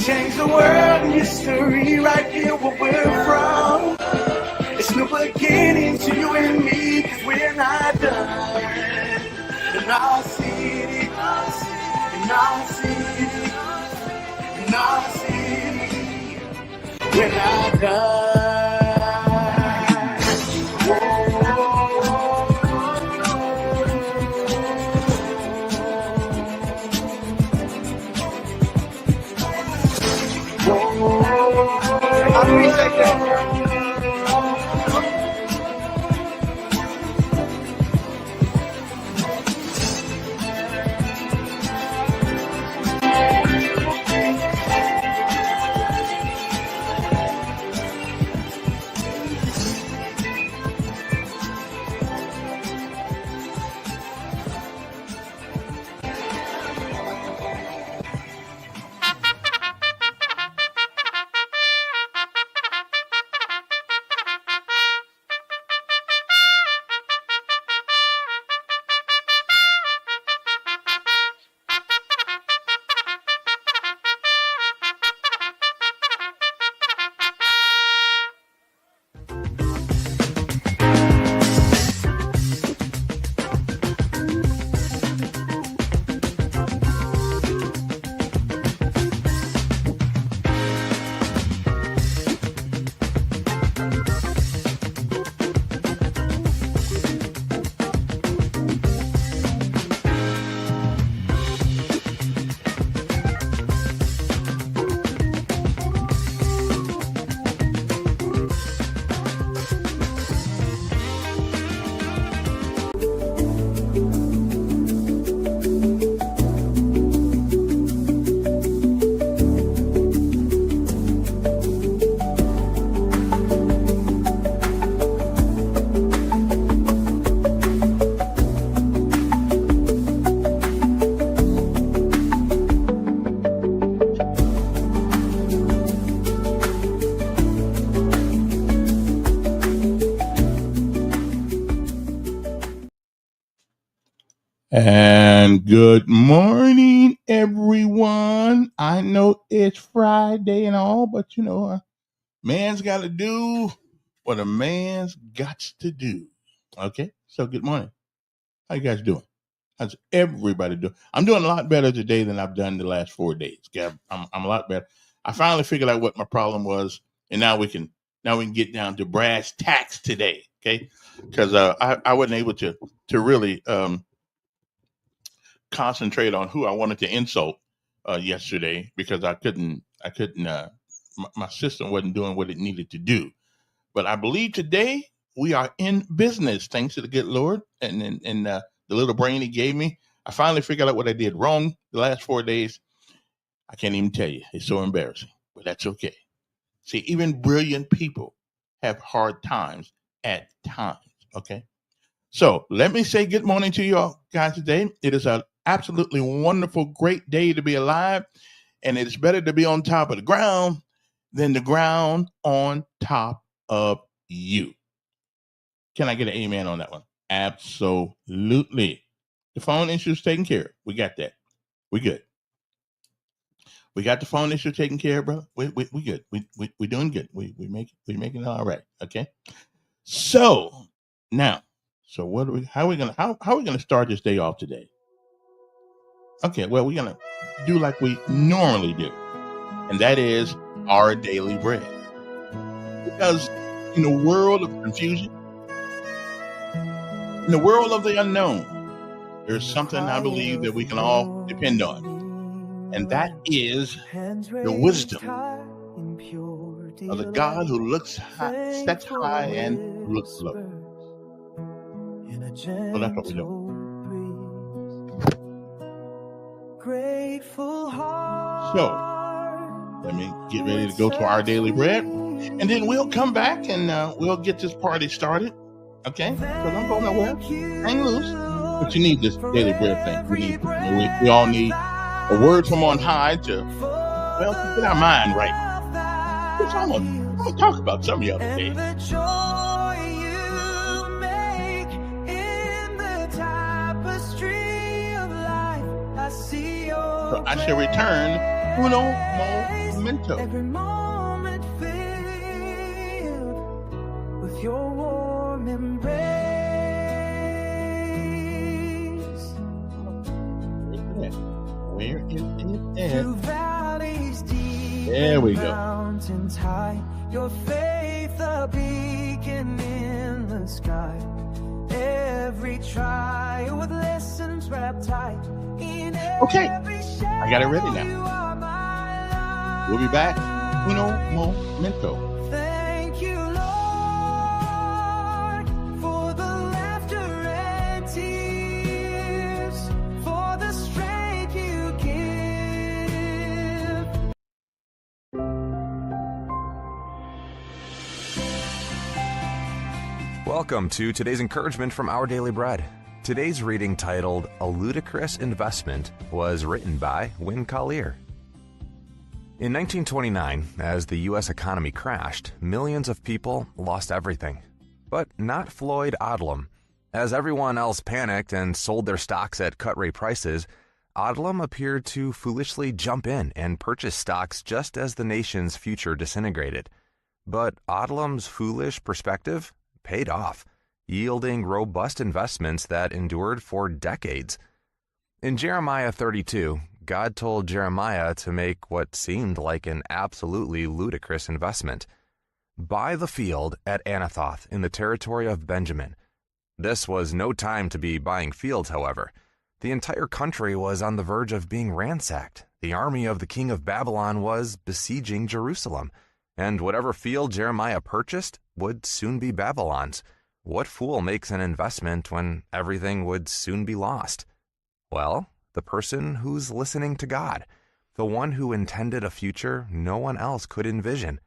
change the world and history right here where we're from. It's no beginning to you and me, cause we're not done. In our city, in our city, in our city, we're not done. I'll be like that. And good morning, everyone. I know it's Friday and all, but you know, man's got to do what a man's got to do. Okay, so good morning. How you guys doing? How's everybody doing? I'm doing a lot better today than I've done the last 4 days. Okay? I'm a lot better. I finally figured out what my problem was, and now we can get down to brass tacks today. Okay, because I wasn't able to really concentrate on who I wanted to insult yesterday because I couldn't. My system wasn't doing what it needed to do. But I believe today we are in business, thanks to the good Lord and the little brain He gave me. I finally figured out what I did wrong the last 4 days. I can't even tell you. It's so embarrassing, but that's okay. See, even brilliant people have hard times at times. Okay. So let me say good morning to you all guys today. It is an absolutely wonderful, great day to be alive. And it's better to be on top of the ground than the ground on top of you. Can I get an amen on that one? Absolutely. The phone issue is taken care of. We got that. We good. We got the phone issue taken care of, brother. We good. We doing good. We making it all right. Okay. So now, how are we gonna start this day off today? Okay, well, we're gonna do like we normally do, and that is our daily bread. Because in the world of confusion, in the world of the unknown, there's something I believe that we can all depend on, and that is the wisdom of the God who looks high, sets high, and looks low. So that's what we do. So let me get ready to go to our daily bread, and then we'll come back and we'll get this party started. Okay? Because I'm going nowhere. Hang loose. But you need this daily bread thing. We all need a word from on high to get our mind right. Which I'm gonna talk about some of y'all today. So I shall return Uno place. momento. Every moment filled with your warm embrace. Where is it Through valleys deep There we and go. mountains high, your faith a beacon in the sky. Every trial with lessons wrapped tight in Okay, every I got it ready now. you are my life. We'll be back. Uno momento. Thank you, Lord, for the laughter and tears, for the strength you give. Welcome to today's encouragement from Our Daily Bread. Today's reading, titled A Ludicrous Investment, was written by Win Collier. In 1929, as the U.S. economy crashed, millions of people lost everything. But not Floyd Odlum. As everyone else panicked and sold their stocks at cut-rate prices, Odlum appeared to foolishly jump in and purchase stocks just as the nation's future disintegrated. But Odlum's foolish perspective paid off, yielding robust investments that endured for decades. In Jeremiah 32, God told Jeremiah to make what seemed like an absolutely ludicrous investment. Buy the field at Anathoth in the territory of Benjamin. This was no time to be buying fields, however. The entire country was on the verge of being ransacked. The army of the king of Babylon was besieging Jerusalem, and whatever field Jeremiah purchased would soon be Babylon's. What fool makes an investment when everything would soon be lost? Well, the person who's listening to God, the one who intended a future no one else could envision.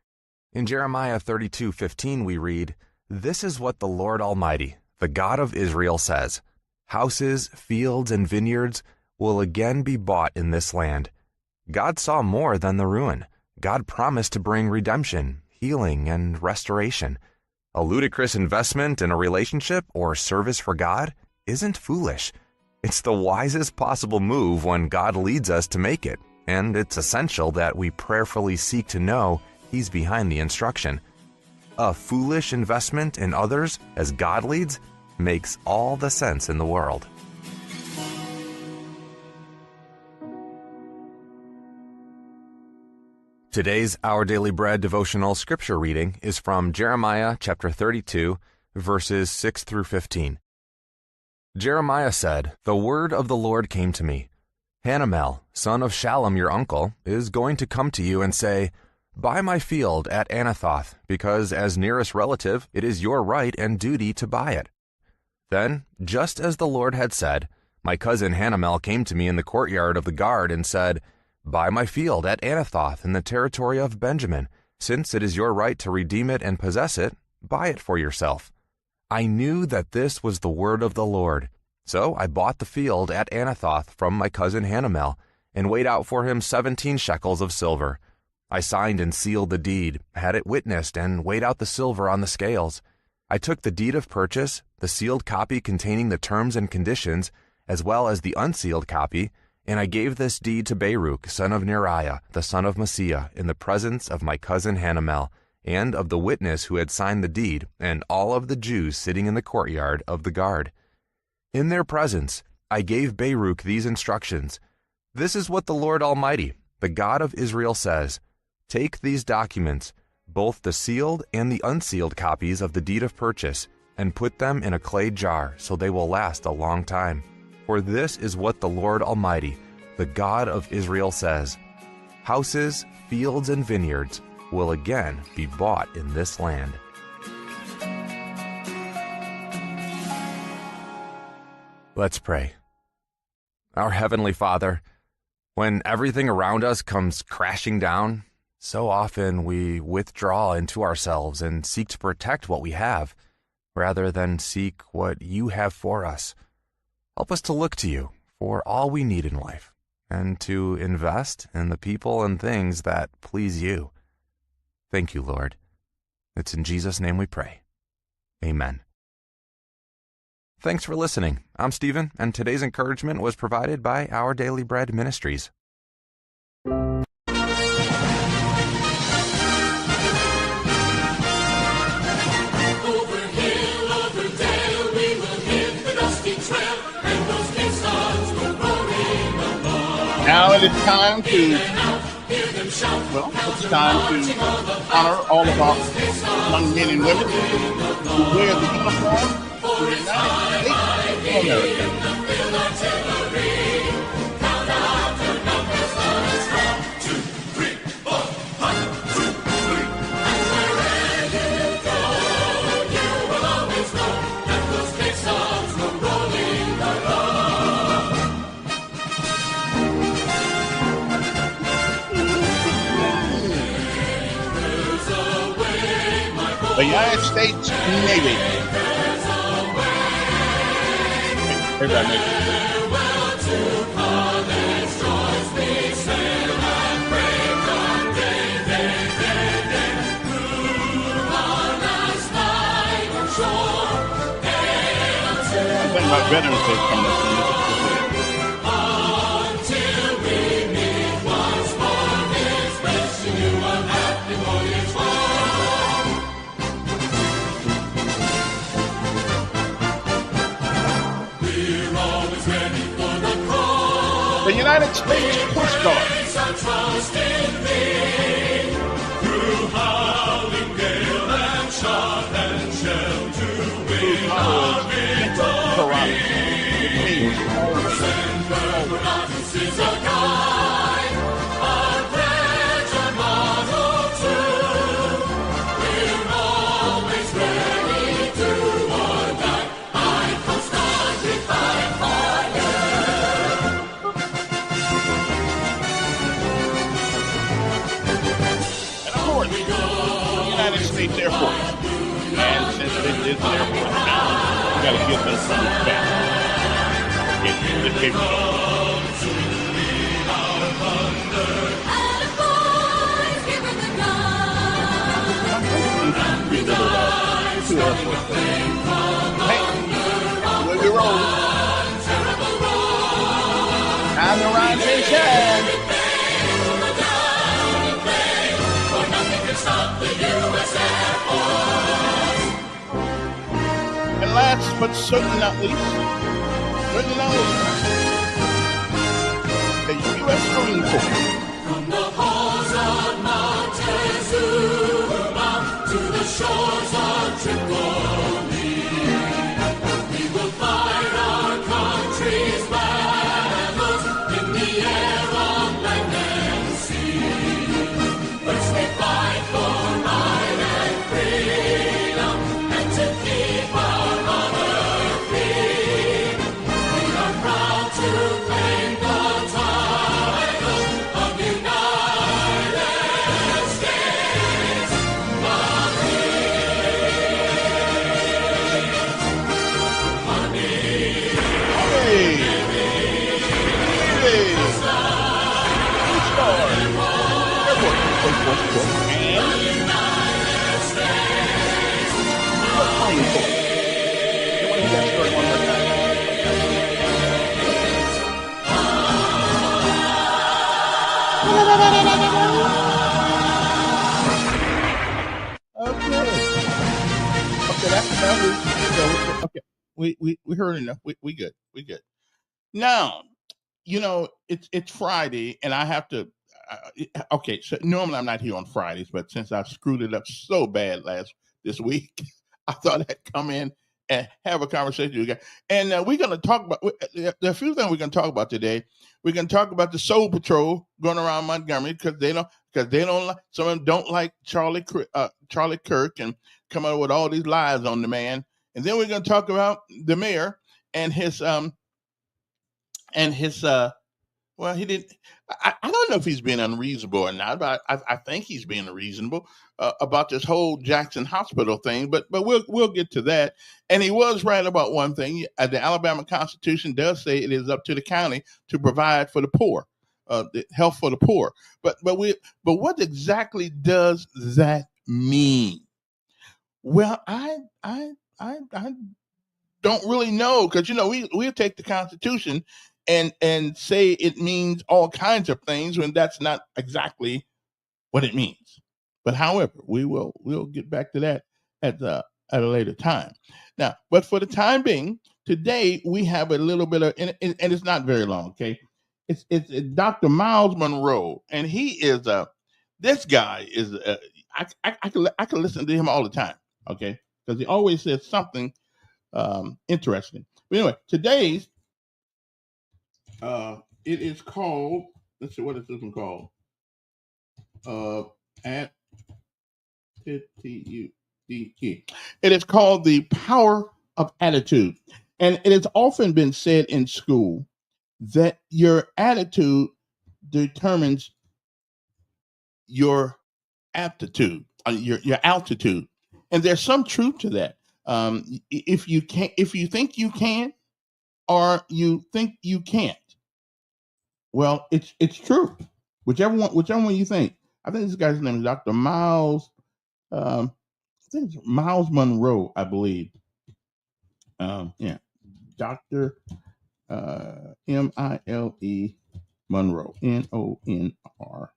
In Jeremiah 32:15 we read, "This is what the Lord Almighty, the God of Israel, says, houses, fields, and vineyards will again be bought in this land." God saw more than the ruin. God promised to bring redemption, healing, and restoration. A ludicrous investment in a relationship or service for God isn't foolish. It's the wisest possible move when God leads us to make it, and it's essential that we prayerfully seek to know He's behind the instruction. A foolish investment in others as God leads makes all the sense in the world. Today's Our Daily Bread devotional scripture reading is from Jeremiah chapter 32, verses 6 through 15. Jeremiah said, "The word of the Lord came to me. Hanamel, son of Shallum your uncle, is going to come to you and say, 'Buy my field at Anathoth, because as nearest relative it is your right and duty to buy it.' Then, just as the Lord had said, my cousin Hanamel came to me in the courtyard of the guard and said, 'Buy my field at Anathoth in the territory of Benjamin. Since it is your right to redeem it and possess it, buy it for yourself.' I knew that this was the word of the Lord. So I bought the field at Anathoth from my cousin Hanamel and weighed out for him 17 shekels of silver. I signed and sealed the deed, had it witnessed, and weighed out the silver on the scales. I took the deed of purchase, the sealed copy containing the terms and conditions, as well as the unsealed copy, and I gave this deed to Baruch, son of Neriah, the son of Maaseiah, in the presence of my cousin Hanamel, and of the witness who had signed the deed, and all of the Jews sitting in the courtyard of the guard. In their presence, I gave Baruch these instructions. 'This is what the Lord Almighty, the God of Israel, says. Take these documents, both the sealed and the unsealed copies of the deed of purchase, and put them in a clay jar so they will last a long time. For this is what the Lord Almighty, the God of Israel, says. Houses, fields, and vineyards will again be bought in this land.'" Let's pray. Our Heavenly Father, when everything around us comes crashing down, so often we withdraw into ourselves and seek to protect what we have, rather than seek what you have for us. Help us to look to you for all we need in life, and to invest in the people and things that please you. Thank you, Lord. It's in Jesus' name we pray. Amen. Thanks for listening. I'm Stephen, and today's encouragement was provided by Our Daily Bread Ministries. Now it is time to, well, it's time to honor all of our young men and women who wear the uniform of the United States of America. The United States Navy. Everybody make it. I think my Veterans Day coming up. The United States Coast Guard. Through howling gale and shot and shell to win our victory. Apparatus is a guide, our pledge and motto too. We're always ready to or die. I Coast Guard, we fight for you. United States Air Force. And since it is an Air Force now, we got to give them some respect. It's the capable. Hey, we'll be rolling. Time to rise and shine. Stop the U.S. Air Force. And last but certainly not least, the U.S. Marine Corps. From the halls of Mount Tezuma to the shores of Tripoli, we will fight our country's battles in the air, on land and sea. First we fight for right and freedom, and to keep our honor free. We are proud to claim the title of United States Okay, we heard enough. We good. We good. Now, it's Friday, and I have to. Okay, so normally I'm not here on Fridays, but since I screwed it up so bad this week, I thought I'd come in and have a conversation with you guys. And we're going to talk about. There are a few things we're going to talk about today. We're going to talk about the Soul Patrol going around Montgomery because they don't like, some of them don't like Charlie Kirk and come up with all these lies on the man. And then we're going to talk about the mayor and his well, he didn't. I don't know if he's being unreasonable or not, but I think he's being reasonable about this whole Jackson Hospital thing. But we'll get to that. And he was right about one thing. The Alabama Constitution does say it is up to the county to provide for the poor, the health for the poor. But what exactly does that mean? Well, I don't really know, because we'll take the Constitution and say it means all kinds of things when that's not exactly what it means. But however, we'll get back to that at a later time. Now, but for the time being, today we have a little bit of, and it's not very long, okay? it's Dr. Miles Monroe, and he is this guy is I can listen to him all the time, okay, because he always says something interesting. But anyway, today's it is called. Let's see, what is this one called? It is called The Power of Attitude. And it has often been said in school that your attitude determines your aptitude, your altitude. And there's some truth to that. If you think you can, or you think you can't, well, it's true. Whichever one you think. I think this guy's name is Dr. Miles. I think it's Miles Monroe, I believe. Yeah, Dr. Mile Monroe, Nonroe.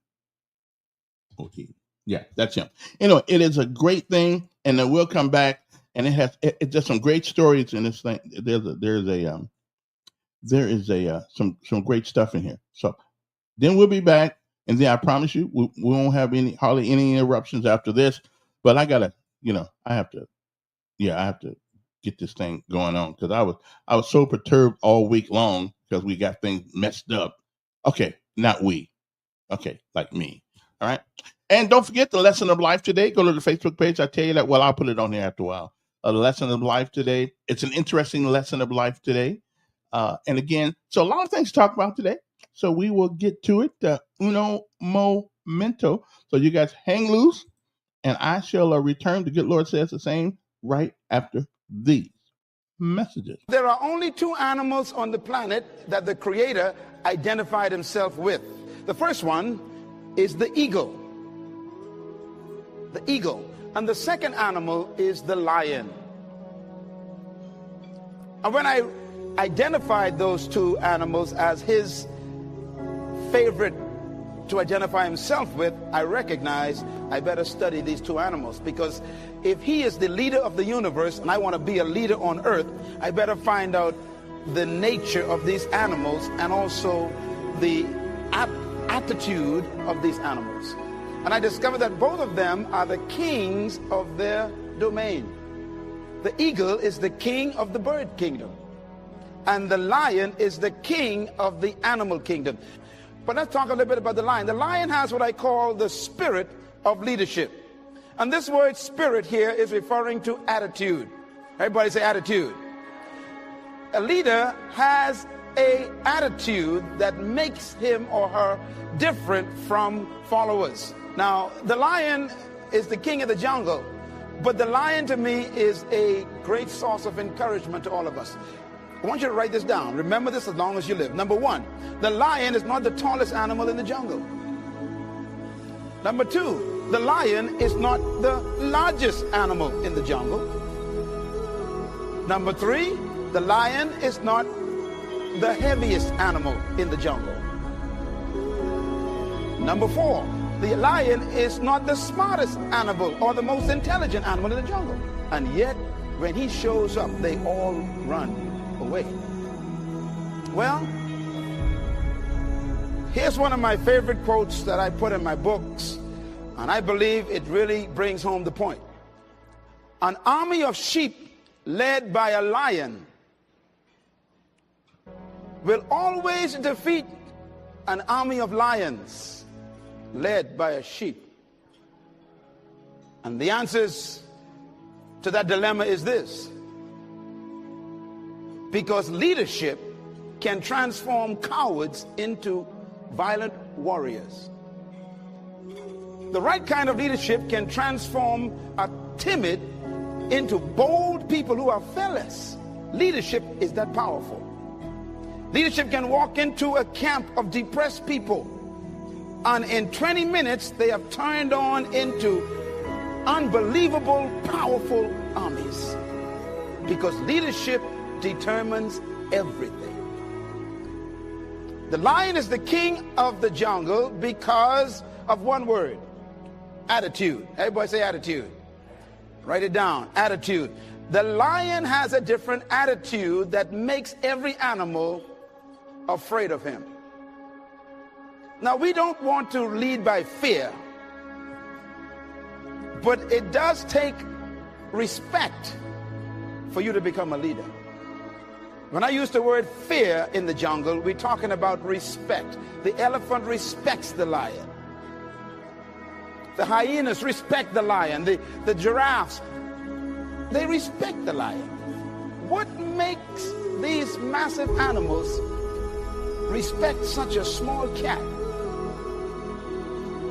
Yeah, that's him. Anyway, it is a great thing, and then we'll come back, and it's just some great stories in this thing. There is some great stuff in here. So then we'll be back, and then I promise you we won't have hardly any interruptions after this. But I have to get this thing going on, because I was so perturbed all week long because we got things messed up. Okay, not we. Okay, like me. All right. And don't forget the lesson of life today. Go to the Facebook page. I tell you that. Well, I'll put it on here after a while. The lesson of life today. It's an interesting lesson of life today. And again, so a lot of things to talk about today. So we will get to it. Uno momento. So you guys hang loose, and I shall return. The good Lord says the same right after these messages. There are only two animals on the planet that the Creator identified himself with. The first one is the eagle. The eagle. And the second animal is the lion. And when I identified those two animals as his favorite to identify himself with, I recognized I better study these two animals, because if he is the leader of the universe and I want to be a leader on earth, I better find out the nature of these animals and also the attitude of these animals. And I discovered that both of them are the kings of their domain. The eagle is the king of the bird kingdom, and the lion is the king of the animal kingdom. But let's talk a little bit about the lion. The lion has what I call the spirit of leadership. And this word spirit here is referring to attitude. Everybody say attitude. A leader has an attitude that makes him or her different from followers. Now, the lion is the king of the jungle, but the lion to me is a great source of encouragement to all of us. I want you to write this down. Remember this as long as you live. Number one, the lion is not the tallest animal in the jungle. Number two, the lion is not the largest animal in the jungle. Number three, the lion is not the heaviest animal in the jungle. Number four, the lion is not the smartest animal or the most intelligent animal in the jungle. And yet, when he shows up, they all run away. Well, here's one of my favorite quotes that I put in my books, and I believe it really brings home the point. An army of sheep led by a lion will always defeat an army of lions led by a sheep. And the answers to that dilemma is this: because leadership can transform cowards into violent warriors. The right kind of leadership can transform a timid into bold people who are fearless. Leadership is that powerful. Leadership can walk into a camp of depressed people, and in 20 minutes they have turned on into unbelievable, powerful armies. Because leadership determines everything. The lion is the king of the jungle because of one word: attitude. Everybody say attitude. Write it down. Attitude. The lion has a different attitude that makes every animal afraid of him. Now, we don't want to lead by fear, but it does take respect for you to become a leader. When I use the word fear in the jungle, we're talking about respect. The elephant respects the lion. The hyenas respect the lion. The giraffes, they respect the lion. What makes these massive animals respect such a small cat?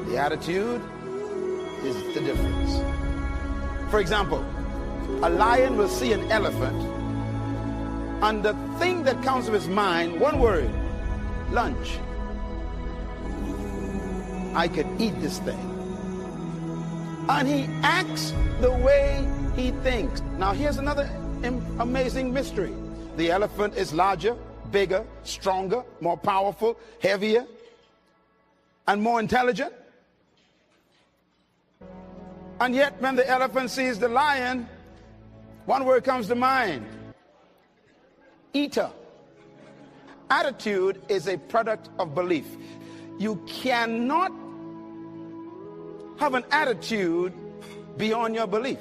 The attitude is the difference. For example, a lion will see an elephant, and the thing that comes to his mind, one word: lunch. I could eat this thing. And he acts the way he thinks. Now here's another amazing mystery. The elephant is larger, bigger, stronger, more powerful, heavier, and more intelligent. And yet when the elephant sees the lion, one word comes to mind: eater. Attitude is a product of belief. You cannot have an attitude beyond your belief.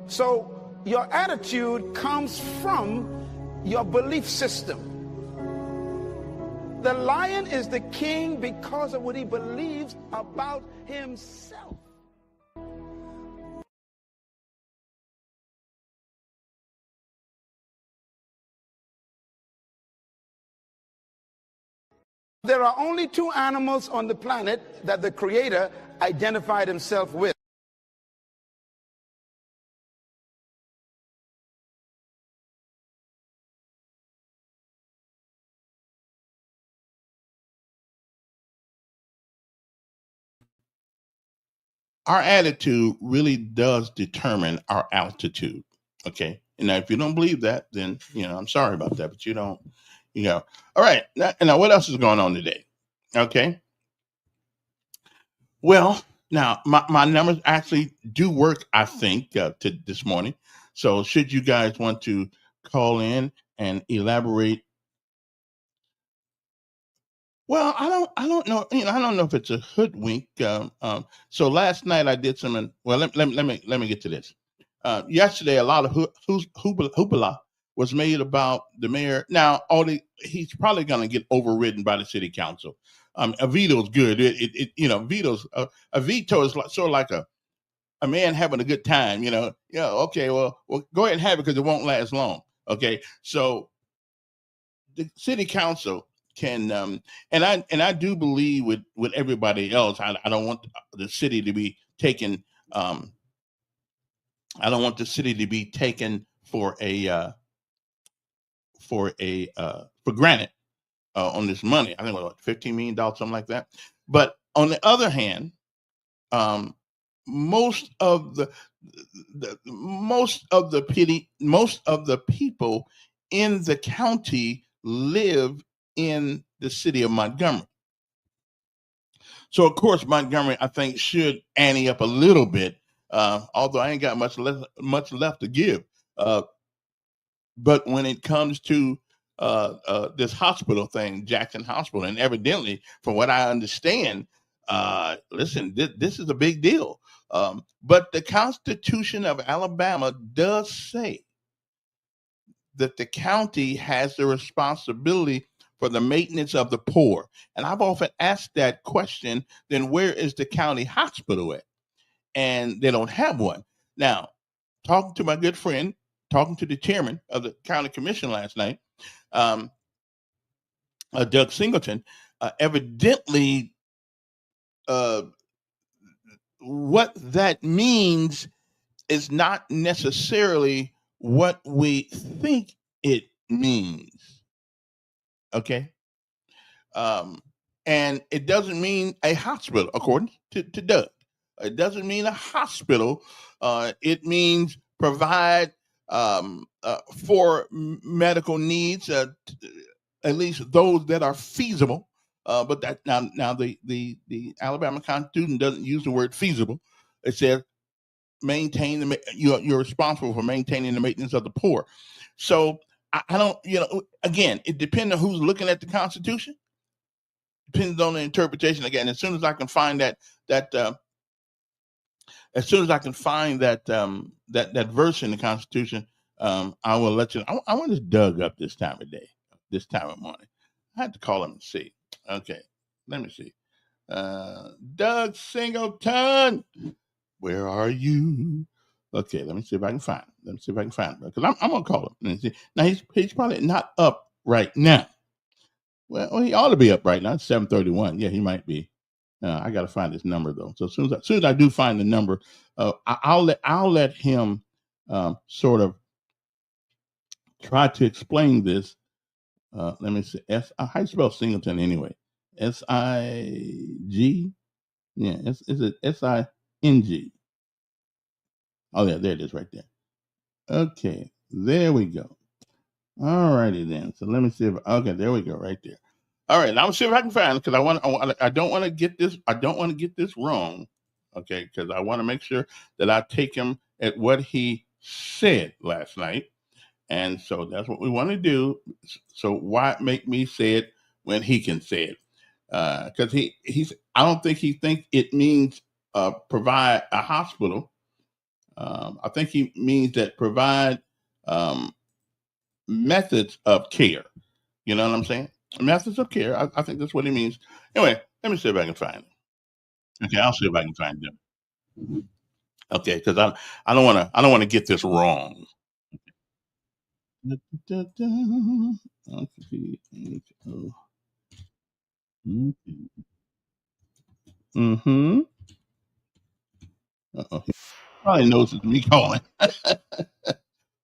So your attitude comes from your belief system. The lion is the king because of what he believes about himself. There are only two animals on the planet that the Creator identified himself with. Our attitude really does determine our altitude. Okay. And now, if you don't believe that, then, I'm sorry about that, but you don't, All right. Now, what else is going on today? Okay. Well, now my numbers actually do work, I think, to this morning. So should you guys want to call in and elaborate? Well, I don't know. I don't know if it's a hoodwink. So last night I did some. Well, let me get to this. Yesterday, a lot of hoopla was made about the mayor. Now, he's probably going to get overridden by the city council. A veto is good. Veto's a veto is sort of like a man having a good time. Okay, well, go ahead and have it because it won't last long. Okay, so the city council can and I do believe with everybody else. I don't want the city to be taken. I don't want the city to be taken for granted on this money. I think what $15 million, something like that. But on the other hand, most of the people in the county live in the city of Montgomery. So of course Montgomery, I think, should ante up a little bit, although I ain't got much left to give. But when it comes to this hospital thing, Jackson Hospital, and evidently, from what I understand, listen, this is a big deal. But the Constitution of Alabama does say that the county has the responsibility for the maintenance of the poor. And I've often asked that question, then where is the county hospital at? And they don't have one. Now, talking to my good friend, talking to the chairman of the county commission last night, Doug Singleton, evidently what that means is not necessarily what we think it means. Okay. And it doesn't mean a hospital, according to Doug. It doesn't mean a hospital. It means provide for medical needs, at least those that are feasible. But that now the Alabama Constitution doesn't use the word feasible. It says maintain you're responsible for maintaining the maintenance of the poor. So I don't, again, it depends on who's looking at the Constitution. depends on the interpretation. Again, as soon as I can find that as soon as I can find that that verse in the Constitution, I will let you know. I want this Doug up this time of day, this time of morning. I had to call him and see. Okay, let me see. Doug Singleton, where are you? Okay, let me see if I can find him. Let me see if I can find him, because I'm gonna call him and see. Now he's probably not up right now. Well, he ought to be up right now. It's 7:31. Yeah, he might be. I got to find his number though. So as soon as I do find the number, I'll let him sort of try to explain this. Let me see. How you spell Singleton anyway? SIG. Yeah, is it SING? Oh yeah, there it is right there. Okay, there we go. All righty then. So let me see if there we go right there. All right, now I'm gonna see if I can find it, because I don't want to get this. I don't want to get this wrong. Okay, because I want to make sure that I take him at what he said last night, and so that's what we want to do. So why make me say it when he can say it? Because he's. I don't think he thinks it means provide a hospital. I think he means that provide methods of care. You know what I'm saying? Methods of care. I think that's what he means. Anyway, let me see if I can find him. Okay, I'll see if I can find him. Okay, because I don't want to get this wrong. Mm-hmm. Uh-oh. He probably knows it's me calling.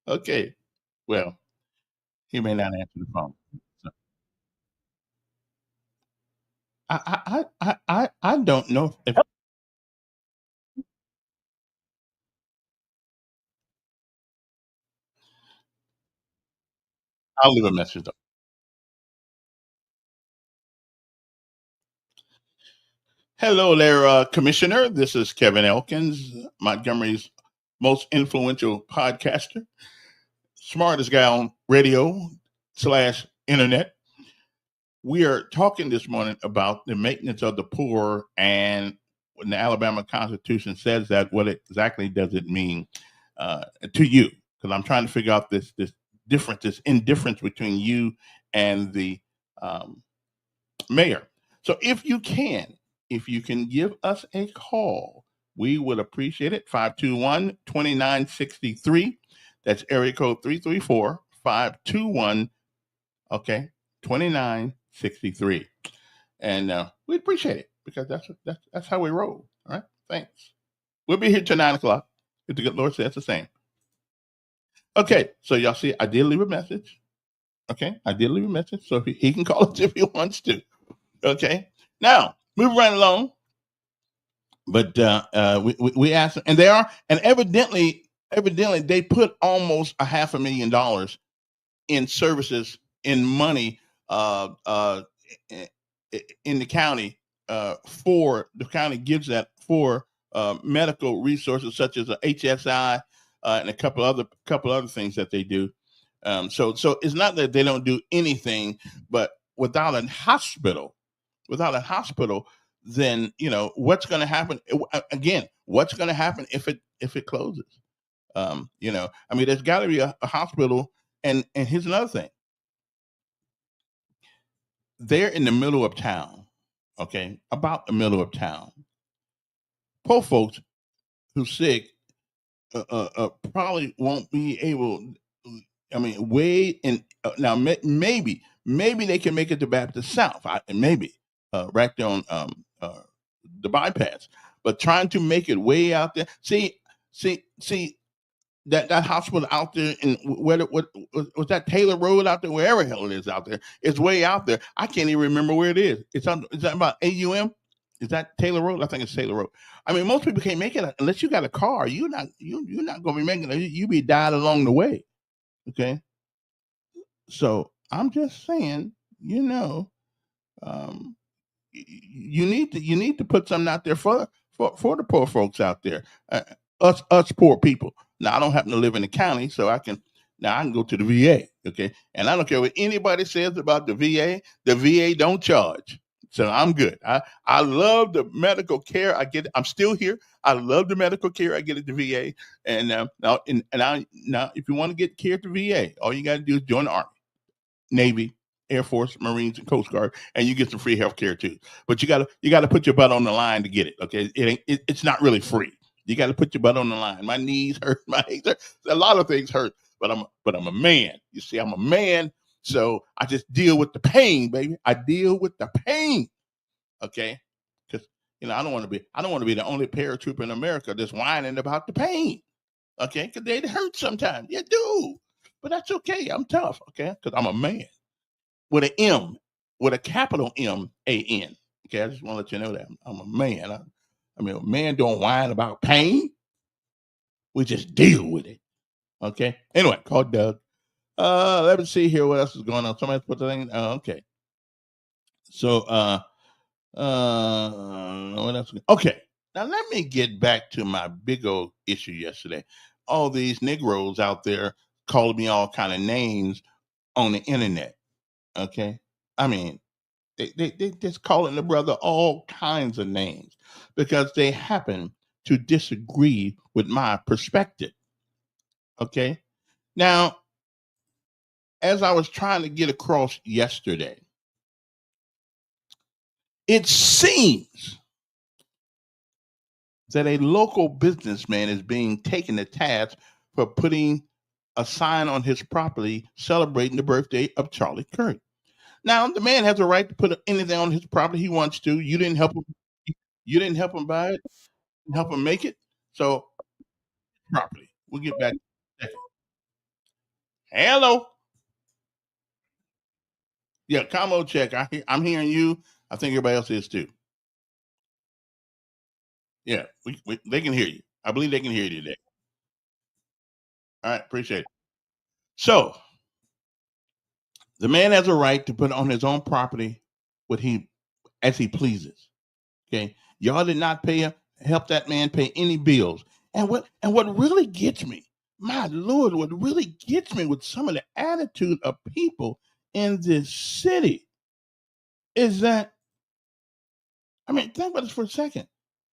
Okay. Well, he may not answer the phone. So I don't know if I'll leave a message though. Hello there, Commissioner. This is Kevin Elkins, Montgomery's most influential podcaster, smartest guy on radio / internet. We are talking this morning about the maintenance of the poor, and when the Alabama Constitution says that, what exactly does it mean to you? Because I'm trying to figure out this difference, this indifference between you and the mayor. So if you can give us a call, we would appreciate it. 521-2963. That's area code 334-521, okay, 2963. And we appreciate it, because that's how we roll. All right, thanks. We'll be here till 9 o'clock, if the good Lord says the same. Okay, so y'all see, I did leave a message. Okay, I did leave a message, so he can call us if he wants to. Okay, now move right along. But we asked, and they are, and evidently they put almost $500,000 in services, in money, in the county, for the county gives that for medical resources such as a HSI and a couple other things that they do. So it's not that they don't do anything, but without a hospital, then what's going to happen again? What's going to happen if it closes? I mean, there's got to be a hospital. And here's another thing: they're in the middle of town, okay, about the middle of town. Poor folks who's sick probably won't be able. I mean, wait, and now maybe they can make it to Baptist South. Maybe right there on the bypass, but trying to make it way out there. See that hospital out there in what was that Taylor Road out there, wherever hell it is out there. It's way out there. I can't even remember where it is. Is that about AUM? Is that Taylor Road? I think it's Taylor Road. I mean, most people can't make it unless you got a car. You're not going to be making it. You be died along the way. Okay. So I'm just saying, you need to put something out there for the poor folks out there, us poor people. Now I don't happen to live in the county, so I can go to the VA, okay? And I don't care what anybody says about the VA. The VA don't charge. So I'm good. I love the medical care I get. I'm still here. I love the medical care I get at the VA. And now, if you want to get care at the VA, all you got to do is join the Army, Navy, Air Force, Marines, and Coast Guard, and you get some free health care too. But you gotta put your butt on the line to get it. Okay, it's not really free. You got to put your butt on the line. My knees hurt, my legs hurt. A lot of things hurt, but I'm a man. You see, I'm a man, so I just deal with the pain, baby. I deal with the pain. Okay, because I don't want to be the only paratrooper in America that's whining about the pain. Okay, because they hurt sometimes. You do, but that's okay. I'm tough. Okay, because I'm a man with an M, with a capital MAN. Okay, I just want to let you know that I'm a man. I mean, a man don't whine about pain. We just deal with it. Okay. Anyway, call Doug. Let me see here what else is going on. Somebody put the thing. Okay. So, what else? Okay. Now let me get back to my big old issue yesterday. All these Negroes out there calling me all kind of names on the internet. Okay. I mean, they just calling the brother all kinds of names because they happen to disagree with my perspective. Okay. Now, as I was trying to get across yesterday, it seems that a local businessman is being taken to task for putting a sign on his property celebrating the birthday of Charlie Kirk. Now, the man has a right to put anything on his property he wants to. You didn't help him. You didn't help him buy it. Help him make it. So, property. We'll get back in a second. Hello. Yeah, combo check. I'm hearing you. I think everybody else is too. Yeah, they can hear you. I believe they can hear you today. All right, appreciate it. So, the man has a right to put on his own property as he pleases. Okay, y'all did not help that man pay any bills. And what really gets me, my Lord, what really gets me with some of the attitude of people in this city is that, I mean, think about this for a second,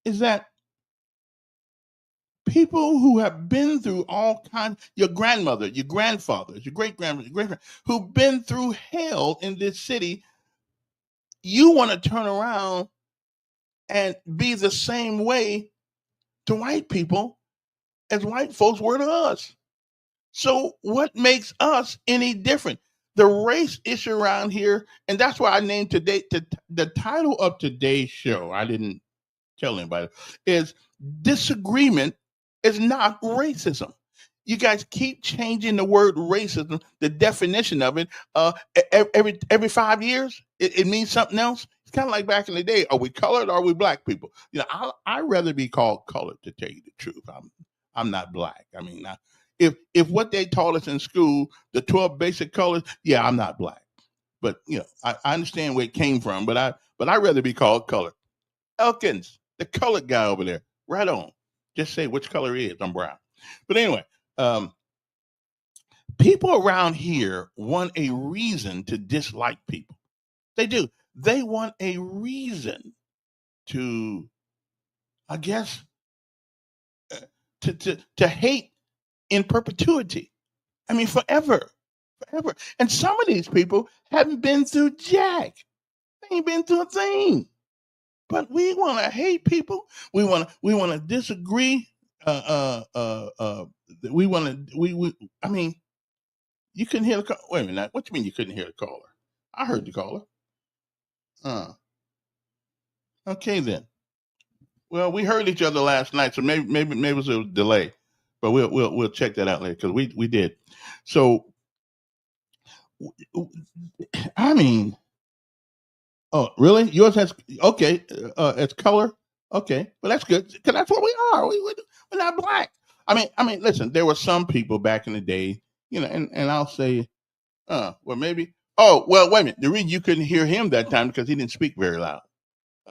is that people who have been through all kinds, your grandmother, your grandfathers, your great grandmother, your great who've been through hell in this city, you want to turn around and be the same way to white people as white folks were to us. So what makes us any different? The race issue around here, and that's why I named the title of today's show, I didn't tell anybody, is Disagreement is Not Racism. You guys keep changing the word racism, the definition of it. Every 5 years, it means something else. It's kind of like back in the day. Are we colored or are we black people? I'd rather be called colored, to tell you the truth. I'm not black. I mean, if what they taught us in school, the 12 basic colors, yeah, I'm not black. But I understand where it came from. But I'd rather be called colored. Elkins, the colored guy over there, right on. Just say which color he is. I'm brown. But anyway, people around here want a reason to dislike people. They do. They want a reason to, I guess, to hate in perpetuity. I mean, forever. And some of these people haven't been through jack. They ain't been through a thing. But we want to hate people. We want to disagree. We want to. I mean, you couldn't hear the call. Wait a minute. What do you mean you couldn't hear the caller? I heard the caller. Okay then. Well, we heard each other last night, so maybe it was a delay, but we'll check that out later because we did. So, I mean, oh really? Yours has okay. It's color. Okay, well that's good because that's what we are. We're not black. I mean, listen. There were some people back in the day, and I'll say, well maybe. Oh well, wait a minute. The reason you couldn't hear him that time because he didn't speak very loud.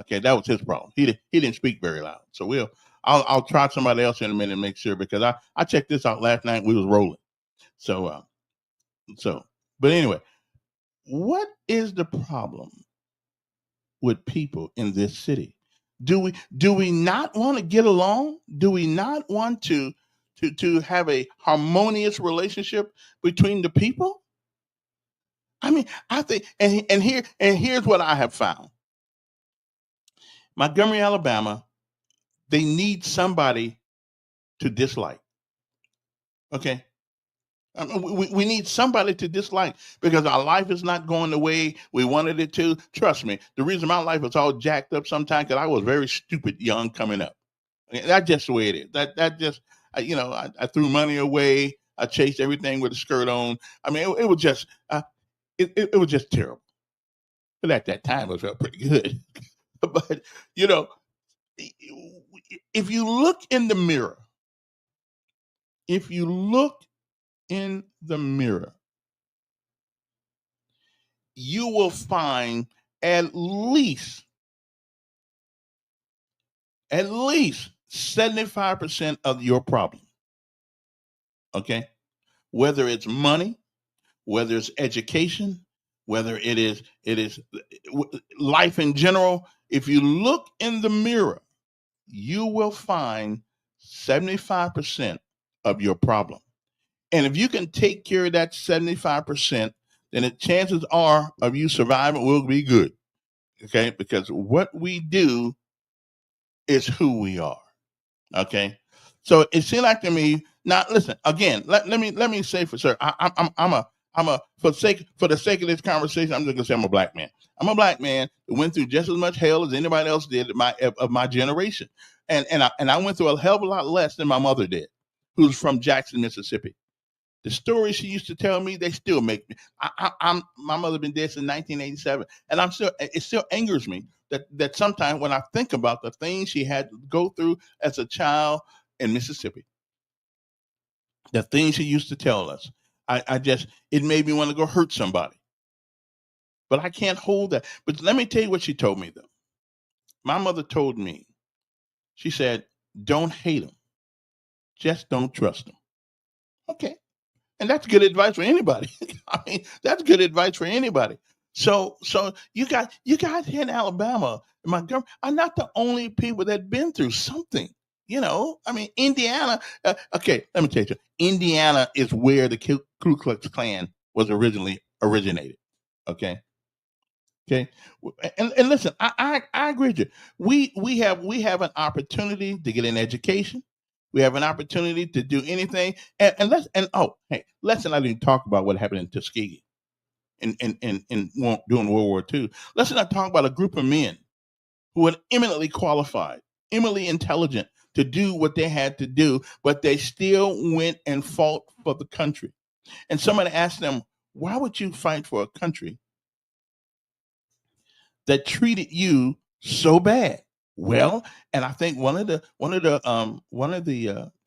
Okay, that was his problem. He didn't speak very loud. So I'll try somebody else in a minute and make sure because I checked this out last night. We was rolling. So but anyway, what is the problem with people in this city? Do we not want to get along? Do we not want to have a harmonious relationship between the people? I mean, I think, and here's what I have found. Montgomery, Alabama, they need somebody to dislike. Okay. We need somebody to dislike because our life is not going the way we wanted it to. Trust me, the reason my life was all jacked up sometimes because I was very stupid young coming up. That's just the way it is. That just I threw money away. I chased everything with a skirt on. I mean, it was just it was just terrible. But at that time, it felt pretty good. But you know, if you look in the mirror, if you look in the mirror, you will find at least 75% of your problem. Okay? Whether it's money, whether it's education, whether it is life in general, if you look in the mirror, you will find 75% of your problem. And if you can take care of that 75%, then the chances are of you surviving will be good. Okay? Because what we do is who we are. Okay? So it seemed like to me. Now, listen again. Let me say for sure. I'm a for the sake of this conversation. I'm just gonna say I'm a black man. I'm a black man that went through just as much hell as anybody else did of my generation, and I went through a hell of a lot less than my mother did, who's from Jackson, Mississippi. The stories she used to tell me, they still make me. I'm my mother been dead since 1987, and it still angers me that sometimes when I think about the things she had to go through as a child in Mississippi, the things she used to tell us, it made me want to go hurt somebody. But I can't hold that. But let me tell you what she told me though. My mother told me, she said, "Don't hate them, just don't trust them." Okay. And that's good advice for anybody. I mean, that's good advice for anybody. So you guys here in Alabama, Montgomery, are not the only people that been through something. I mean, Indiana. Okay, let me tell you, Indiana is where the Ku Klux Klan was originally originated. Okay, okay, and listen, I agree with you. We have an opportunity to get an education. We have an opportunity to do anything, let's not even talk about what happened in Tuskegee during World War II. Let's not talk about a group of men who were eminently qualified, eminently intelligent to do what they had to do, but they still went and fought for the country. And somebody asked them, "Why would you fight for a country that treated you so bad?" Well, and I think one of the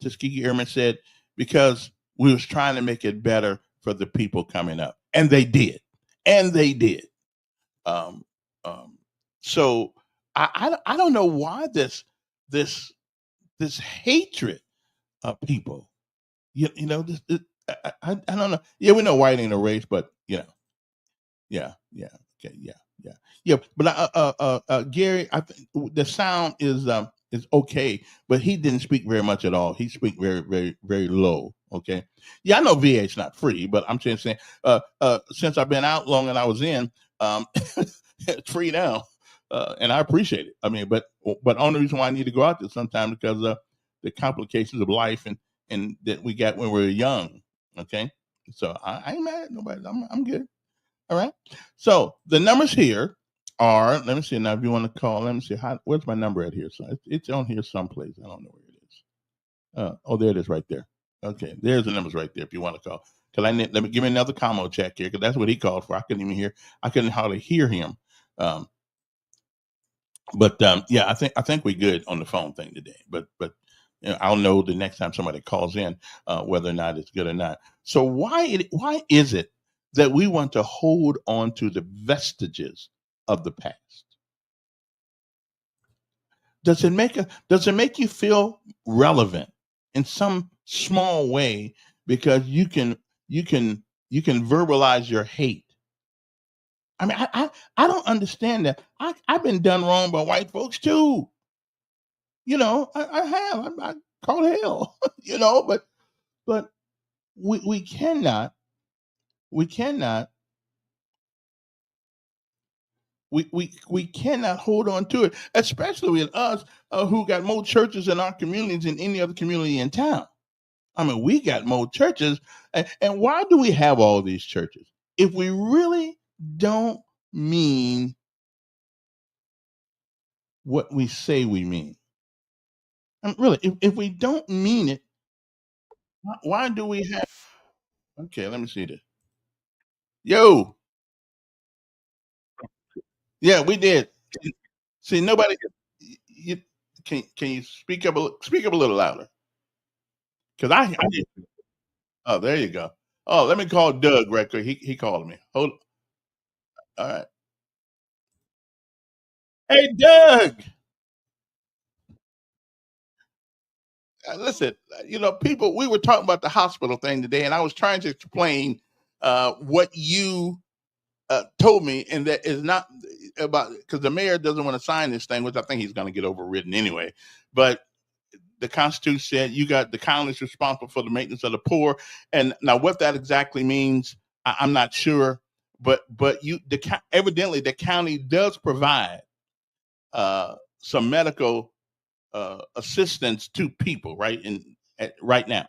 Tuskegee Airmen said, "Because we was trying to make it better for the people coming up," and they did, and they did. Um, um, so I don't know why this this hatred of people. I don't know. Yeah, we know white ain't a race, but yeah. Okay, yeah. But Gary, I think the sound is okay, but he didn't speak very much at all. He speak very, very, very low. Okay. Yeah, I know VA is not free, but I'm just saying. Since I've been out long and I was in, it's free now, and I appreciate it. I mean, but only reason why I need to go out there sometimes because the complications of life and that we got when we were young. Okay. So I ain't mad at nobody. I'm good. All right. So the numbers here are, let me see now if you want to call, let me see, where's my number at here? So it's on here someplace. I don't know where it is. Oh, there it is right there. Okay. There's the numbers right there if you want to call. Let me give me another commo check here because that's what he called for. I couldn't hardly hear him. Yeah, I think we're good on the phone thing today. But I'll know the next time somebody calls in whether or not it's good or not. So why is it that we want to hold on to the vestiges of the past? Does it make you feel relevant in some small way because you can verbalize your hate I mean, I don't understand that. I've been done wrong by white folks too. I have. I caught hell. But we cannot we cannot hold on to it, especially with us who got more churches in our communities than any other community in town. I mean, we got more churches, and why do we have all these churches if we really don't mean what we say we mean? Really, if we don't mean it, why do we have? Okay, let me see this. Yo, yeah, we did. See, nobody. You, can you speak up a little louder? Because oh, there you go. Oh, let me call Doug right quick. He called me. Hold. All right. Hey, Doug. Listen, people. We were talking about the hospital thing today, and I was trying to explain what you told me, and that is not about because the mayor doesn't want to sign this thing, which I think he's going to get overridden anyway. But the Constitution said you got the county is responsible for the maintenance of the poor, and now what that exactly means, I'm not sure. But evidently the county does provide some medical assistance to people right now.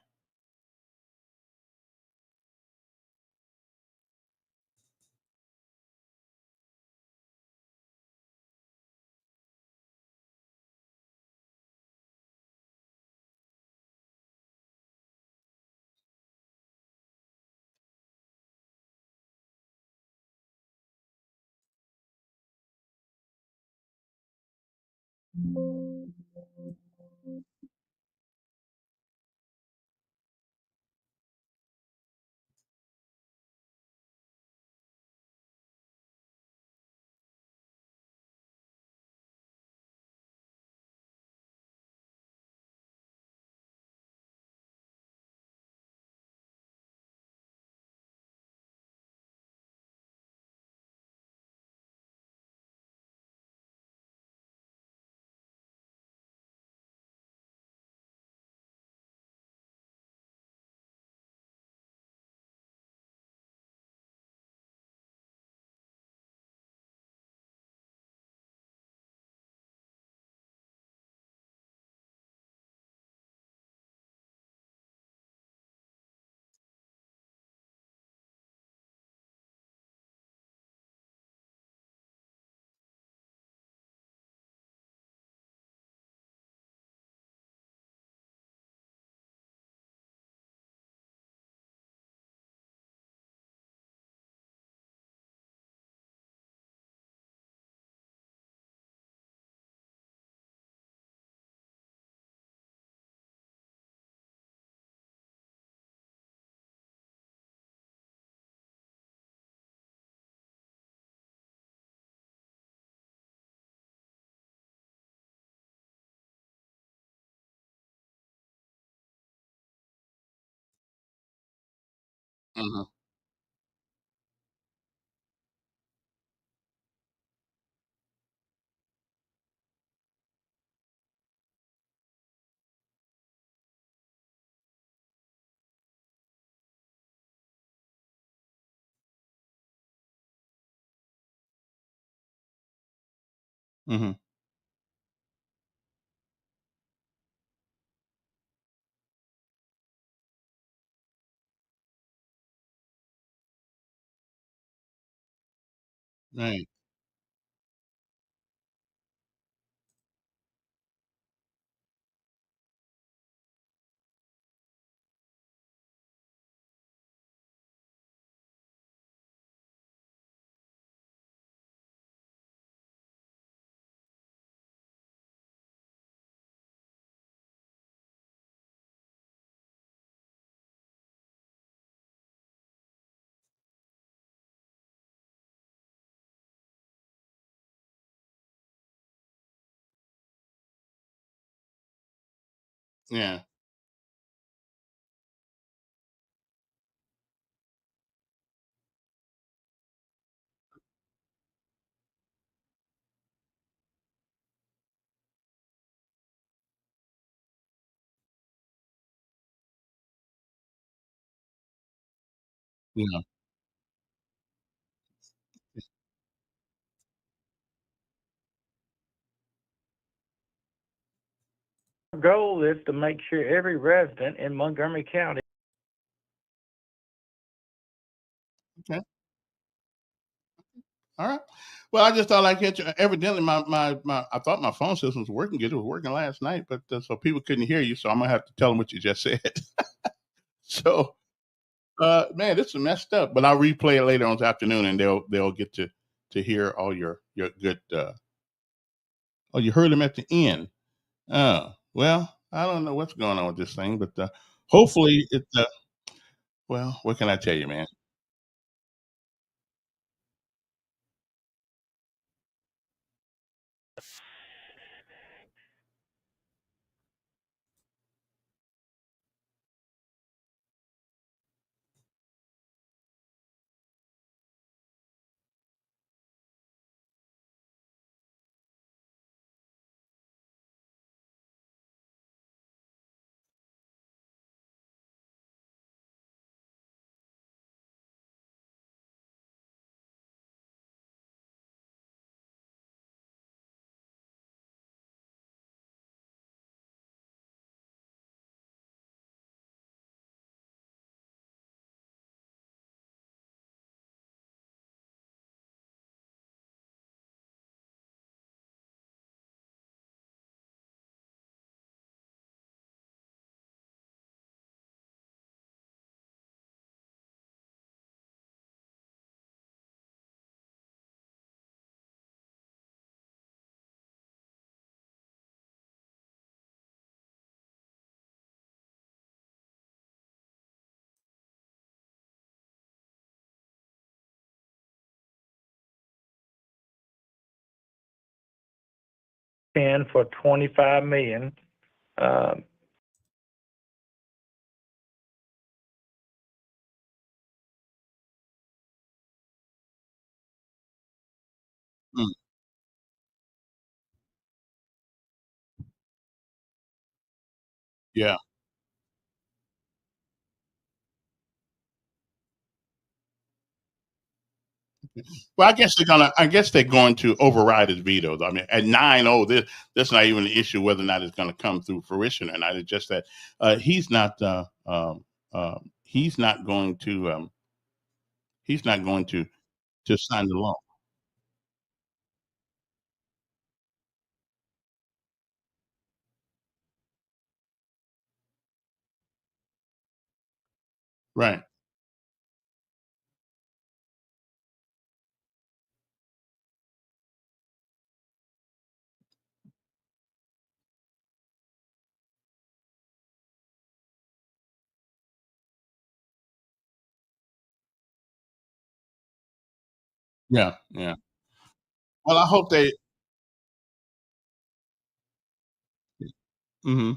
Hmm. Hmm. Right. Yeah. Yeah. Goal is to make sure every resident in Montgomery County. Okay. All right. Well, I just thought I'd get you. Evidently, I thought my phone system was working good. It was working last night, but so people couldn't hear you. So I'm gonna have to tell them what you just said. So, man, this is messed up. But I'll replay it later on this afternoon, and they'll get to hear all your good. Oh, you heard them at the end. Well, I don't know what's going on with this thing, but hopefully it. Well, what can I tell you, man? In for 25 million. Um, Mm, yeah. Well, I guess they're gonna. I guess they're going to override his veto. I mean, at 9-0, this not even an issue whether or not it's going to come through fruition or not. It's just that he's not. He's not going to. He's not going to sign the law. Right. Yeah. Yeah. Well, I hope they. Hmm.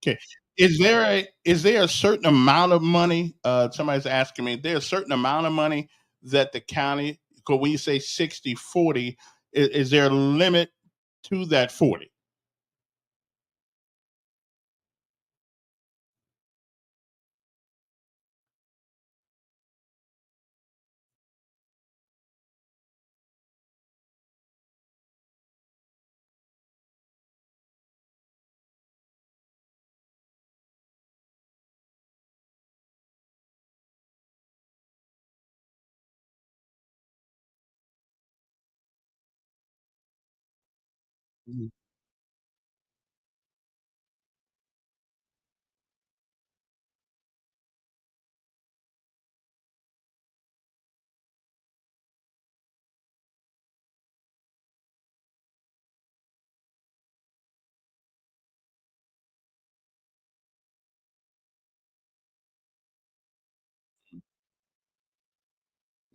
Okay. Is there a certain amount of money? Somebody's asking me. There's a certain amount of money that the county. Because when you say 60-40, is there a limit to that 40? Mhm.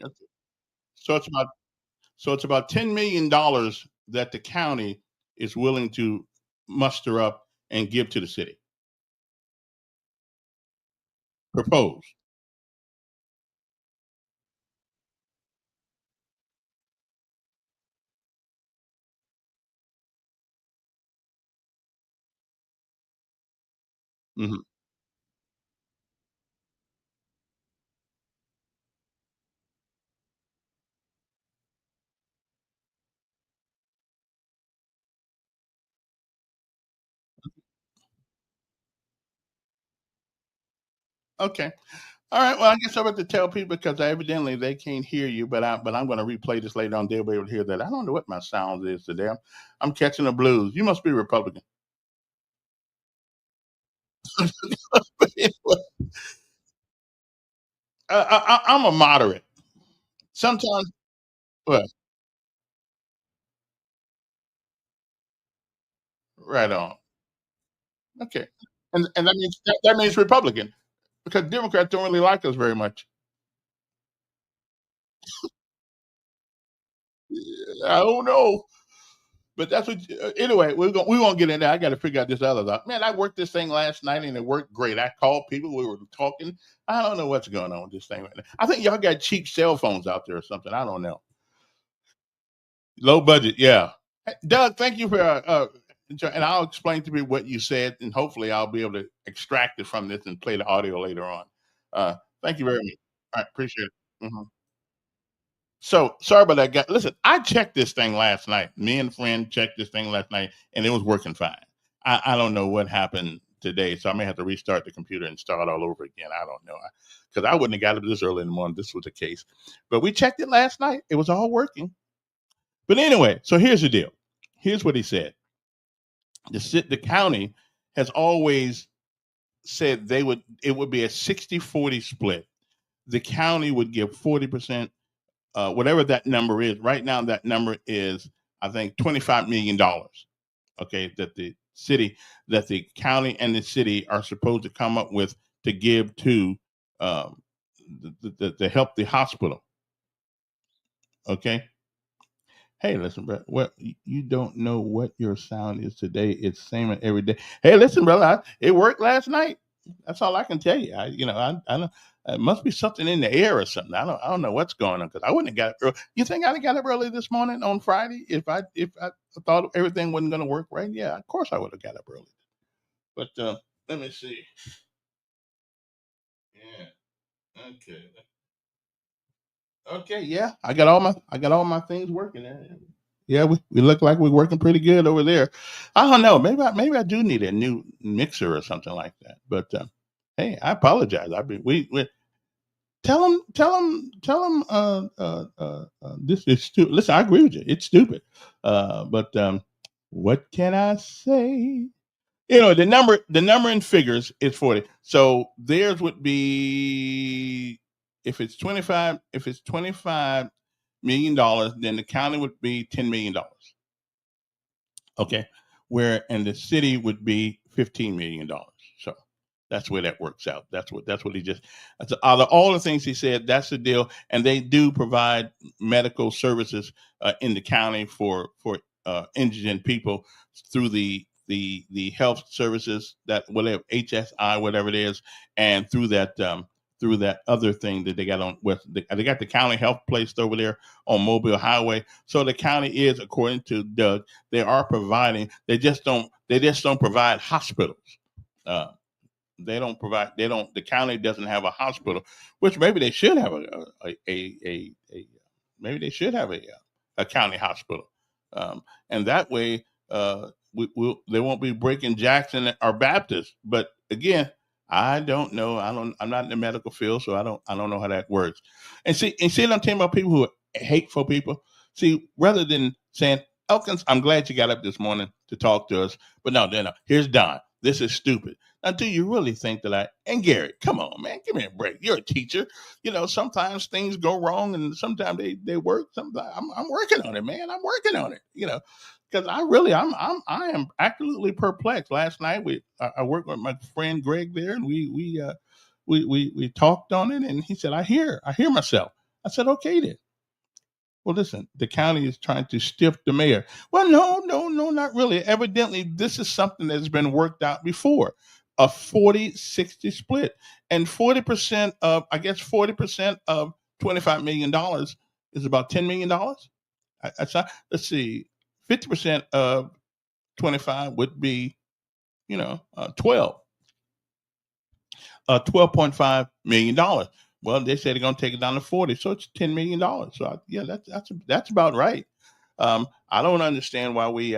Okay. So it's about $10 million that the county is willing to muster up and give to the city. Propose. Mhm. Okay. All right. Well, I guess I'm about to tell people because evidently they can't hear you, but I'm going to replay this later on. They'll be able to hear that. I don't know what my sound is today. I'm catching the blues. You must be Republican. But anyway, I'm a moderate. Sometimes, well, right on. Okay, and that means Republican because Democrats don't really like us very much. I don't know. But that's what. Anyway, we won't get in there. I got to figure out this other stuff. Man, I worked this thing last night and it worked great. I called people. We were talking. I don't know what's going on with this thing right now. I think y'all got cheap cell phones out there or something. I don't know. Low budget, yeah. Hey, Doug, thank you for and I'll explain to me what you said, and hopefully I'll be able to extract it from this and play the audio later on. Thank you very much. I appreciate it. So sorry about that, guy. Listen, I checked this thing last night. Me and a friend checked this thing last night, and it was working fine. I don't know what happened today, so I may have to restart the computer and start all over again. I don't know because I wouldn't have got up this early in the morning. If this was the case, but we checked it last night. It was all working. But anyway, so here's the deal. Here's what he said. The county has always said it would be a 60-40 split. The county would give 40%, whatever that number is. Right now, that number is, I think, $25 million. Okay, that the county and the city are supposed to come up with to give to um, to help the hospital. Okay. Hey, listen, bro. What you don't know what your sound is today? It's same every day. Hey, listen, brother. It worked last night. That's all I can tell you. I don't. It must be something in the air or something. I don't know what's going on because I wouldn't have got up early. You think I'd have got up early this morning on Friday if I thought everything wasn't going to work right? Yeah, of course I would have got up early. But let me see. Yeah. Okay. Okay. Yeah. I got all my things working. Yeah, we look like we're working pretty good over there. I don't know. Maybe I do need a new mixer or something like that. But hey, I apologize. I mean, we tell them. This is stupid. Listen, I agree with you. It's stupid. But what can I say? The number in figures is 40. So theirs would be if it's $25 million, then the county would be $10 million. Okay. Where and the city would be $15 million. So that's where that works out. That's what he just that's out of all the things he said, that's the deal. And they do provide medical services in the county for indigent people through the health services that whatever HSI whatever it is, and through that other thing that they got on with they got the county health placed over there on Mobile Highway. So the county is, according to Doug, they are providing. They just don't provide hospitals. Uh, they don't provide. They don't. The county doesn't have a hospital, which maybe they should have a maybe they should have a county hospital, and that way they won't be breaking Jackson or Baptist. But again, I don't know. I'm not in the medical field, so I don't know how that works. And see what I'm talking about, people who are hateful people. See, rather than saying, Elkins, I'm glad you got up this morning to talk to us, but no. Here's Don. This is stupid. Now, do you really think that and Gary, come on, man, give me a break. You're a teacher. Sometimes things go wrong and sometimes they work. Sometimes I'm working on it, man. I'm working on it, because I am absolutely perplexed. Last night I worked with my friend Greg there, and we talked on it, and he said, I hear myself. I said, okay then. Well, listen, the county is trying to stiff the mayor. Well, no, no, no, not really. Evidently, this is something that's been worked out before, a 40-60 split. And 40% of, I guess 40% of $25 million is about $10 million. Let's see, 50% of 25 would be, 12.5 million dollars. Well, they say they're going to take it down to 40, so it's $10 million. So yeah, that's about right. I don't understand why we,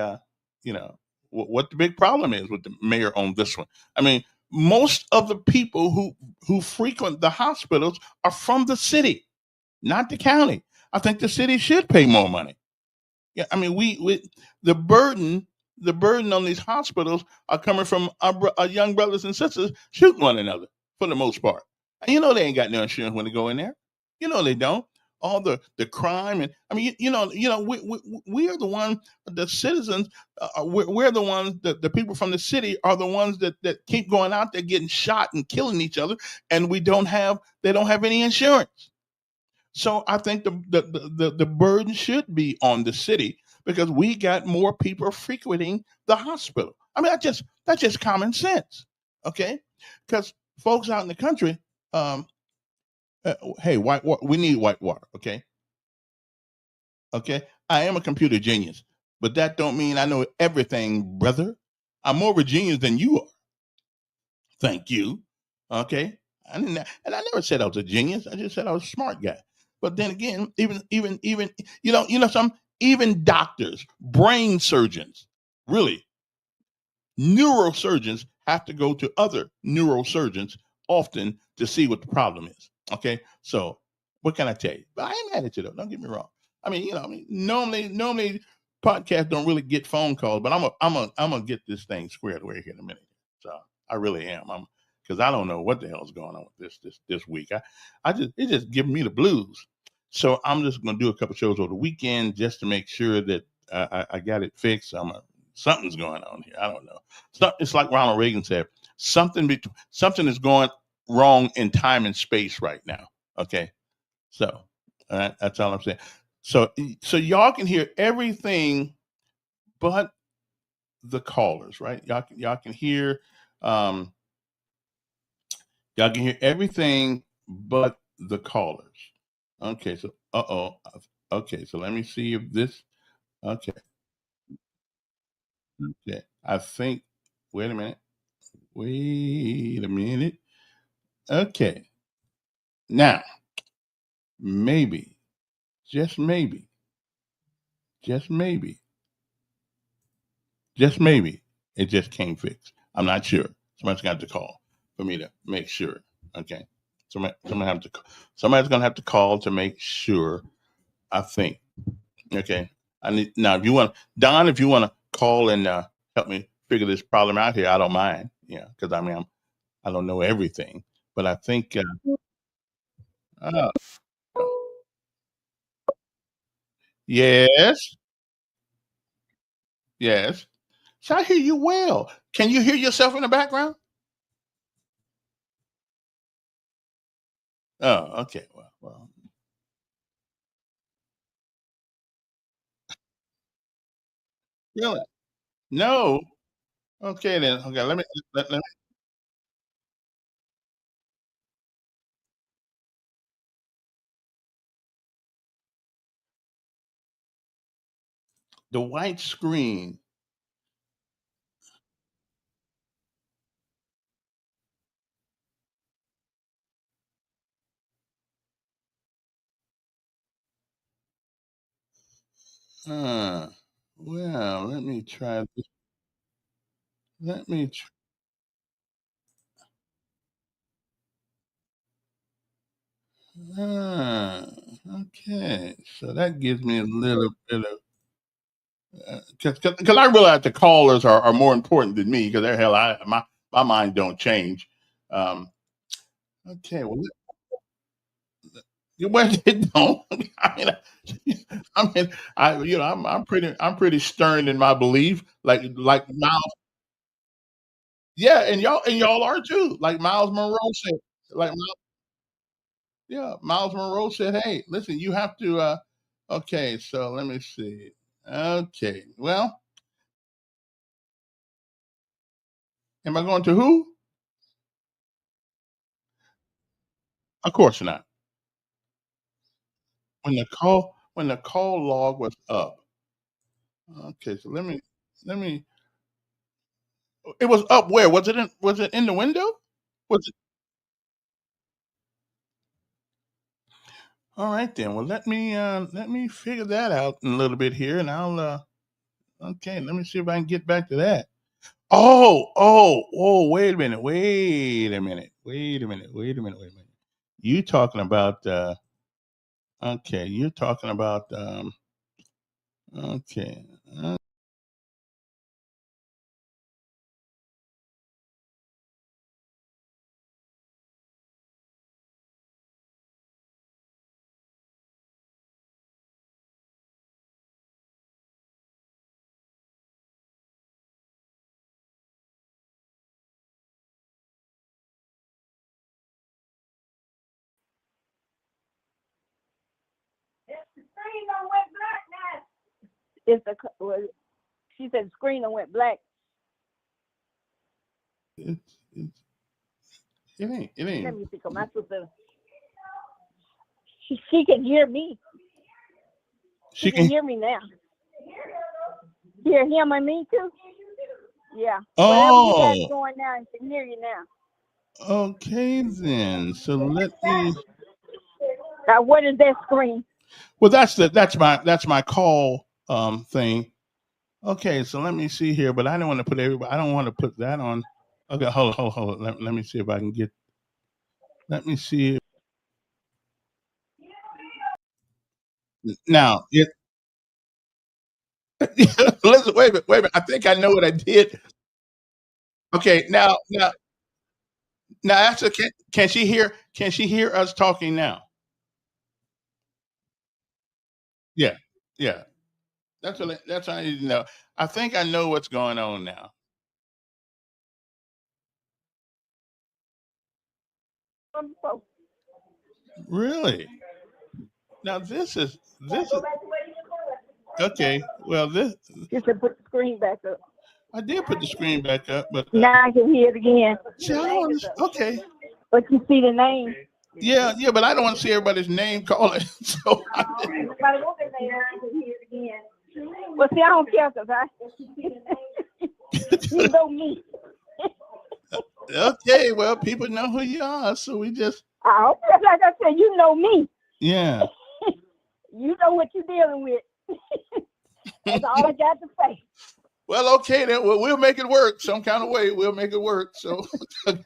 what the big problem is with the mayor on this one. I mean, most of the people who frequent the hospitals are from the city, not the county. I think the city should pay more money. Yeah, I mean, we the burden on these hospitals are coming from our young brothers and sisters shooting one another for the most part. And they ain't got no insurance when they go in there. They don't. All the crime and I mean, we are the one, the citizens. We're the ones that the people from the city are the ones that keep going out there getting shot and killing each other, and they don't have any insurance. So I think the burden should be on the city because we got more people frequenting the hospital. I mean, that's just common sense, okay? Because folks out in the country, hey, we need white water, okay? Okay, I am a computer genius, but that don't mean I know everything, brother. I'm more of a genius than you are. Thank you. Okay. And I never said I was a genius. I just said I was a smart guy. But then again, even some even doctors, brain surgeons, really neurosurgeons have to go to other neurosurgeons often to see what the problem is. Okay. So what can I tell you? But I ain't mad at you though. Don't get me wrong. I mean, normally podcasts don't really get phone calls, but I'm gonna get this thing squared away here in a minute. So I really am. Because I don't know what the hell's going on with this week. It's just giving me the blues. So I'm just gonna do a couple shows over the weekend just to make sure that I got it fixed. Something's going on here. I don't know. It's like Ronald Reagan said, something is going wrong in time and space right now. Okay, so that's all I'm saying. So y'all can hear everything, but the callers, right? Y'all can hear. Y'all can hear everything but the callers. Okay, so okay, so let me see if this. Okay, okay. I think. Wait a minute. Wait a minute. Okay. Now, maybe, just maybe, just maybe, just maybe, it just came fixed. I'm not sure. Somebody's got to call for me to make sure. Okay. Somebody's gonna have to call to make sure. I think. Okay. I need now. If you want, Don, if you want to call and help me figure this problem out here, I don't mind. Yeah, because I don't know everything, but I think. Uh, yes, yes. So I hear you well. Can you hear yourself in the background? Oh, okay. Well. Really? No. Okay then. Okay. Let me. The white screen. Uh, well, let me try this. Let me. Ah, okay. So that gives me a little bit of because I realize the callers are more important than me because they're hell my mind don't change. Um, okay, well, well, it don't. I mean, I'm pretty stern in my belief. Like Miles, yeah, and y'all are too. Like Miles Monroe said, like Yeah, Miles Monroe said, "Hey, listen, you have to." Okay, so let me see. Okay, well, am I going to who? Of course not. When the call log was up. Okay, so let me. It was up where? Was it in the window? Was it? All right then. Well, let me figure that out in a little bit here, and I'll okay. Let me see if I can get back to that. Oh! Wait a minute! Wait a minute! Wait a minute! Wait a minute! Wait a minute! You talking about? Okay, you're talking about. Okay. It's the she said the screen done went black. It's it ain't it Let ain't. me see, 'cause my sister she can hear me. She She can can. hear me now. Hear him and me too. Yeah. Whatever you got Oh, going now, I can hear you now. okay then. So let me. Now what is that screen? Well, that's my call thing. Okay, so let me see here, but I don't want to put everybody. I don't want to put that on. Okay, hold. Let me see if I can get. Let me see. Now, it. Listen, wait a minute. I think I know what I did. Okay, now, actually, can she hear? Can she hear us talking now? Yeah, yeah. That's what I need to know. I think I know what's going on now. Really? Now this is okay. Well, this Just to put the screen back up. I did put the screen back up, but Now I can hear it again. see, I don't want to. Okay, But you see the name. yeah, but I don't want to see everybody's name calling. So Nobody wants their name. I can hear it again. Well, see, I don't care because you know me. okay, well, people know who you are, so we just I hope, like I said, you know me. yeah. You know what you're dealing with. That's all I got to say. Well, okay then. Well, we'll make it work some kind of way. We'll make it work. So I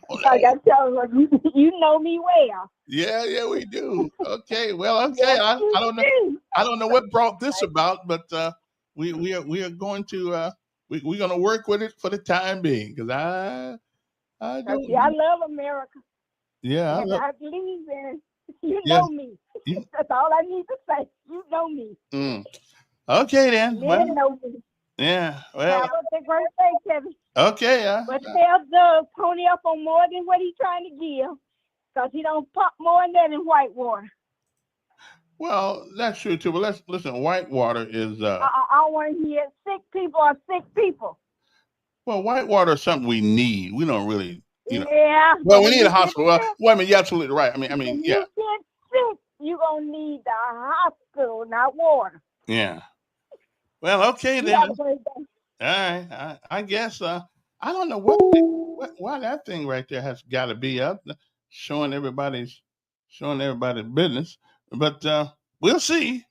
don't I know. got to tell you, you know me well. Yeah, we do. Okay, well, okay. Yes, I you don't know. do. I don't know what brought this about, but we are going to we're going to work with it for the time being because I See, I don't. love America, Yeah, and I believe in it. You yeah. know me. You, That's all I need to say. You know me. okay then. Men Well, know me. yeah. Well, Have a great day, Kevin. okay. But tell Doug, pony up on more than what he's trying to give, because he don't pop more than that in Whitewater. Well, that's true too. But let's listen. Whitewater is I don't want to hear sick people are sick people. well, Whitewater is something we need. We don't really, Yeah, Well, but we when need you a get hospital. Well, sick, I mean, you're absolutely right. when Yeah, you get sick, you're going to need the hospital, not water. yeah. Well, okay You then. have a great day. All right. I guess I don't know why that thing right there has got to be up, showing everybody's business. But we'll see.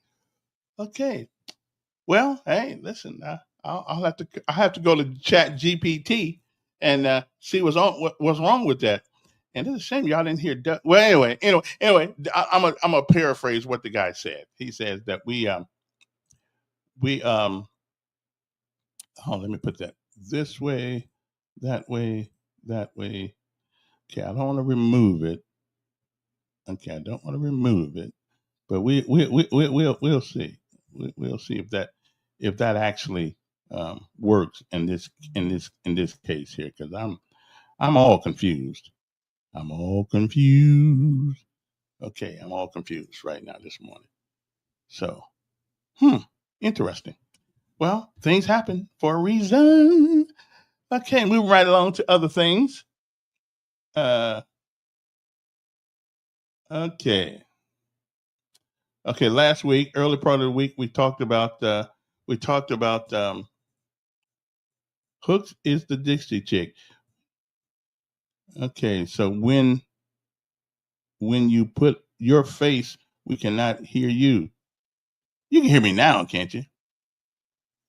Okay. Well, hey, listen. I have to go to Chat GPT and see what's wrong with that. And it's a shame y'all didn't hear. Well, anyway, I'm gonna paraphrase what the guy said. He says that we oh, let me put that this way, that way, that way. Okay, I don't want to remove it. Okay, I don't want to remove it, but we'll see. We'll see if that actually works in this case here because I'm all confused. I'm all confused. Okay, I'm all confused right now this morning. So, interesting. Well, things happen for a reason. Okay, moving right along to other things. Okay. Okay, last week, early part of the week, we talked about Hooks is the Dixie chick. Okay, so when you put your face, we cannot hear you. You can hear me now, can't you?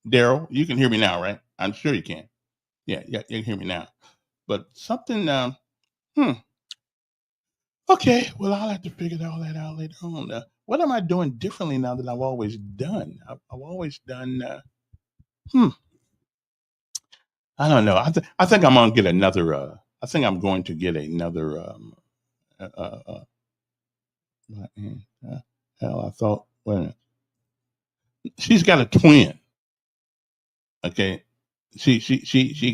Daryl, you can hear me now, right? I'm sure you can. Yeah, you can hear me now. But something, okay, well, I'll have to figure all that out later on. What am I doing differently now that I've always done? I've always done, I don't know. I think I'm going to get another, I think I'm going to get another, hell, I thought, wait a minute. She's got a twin. Okay. She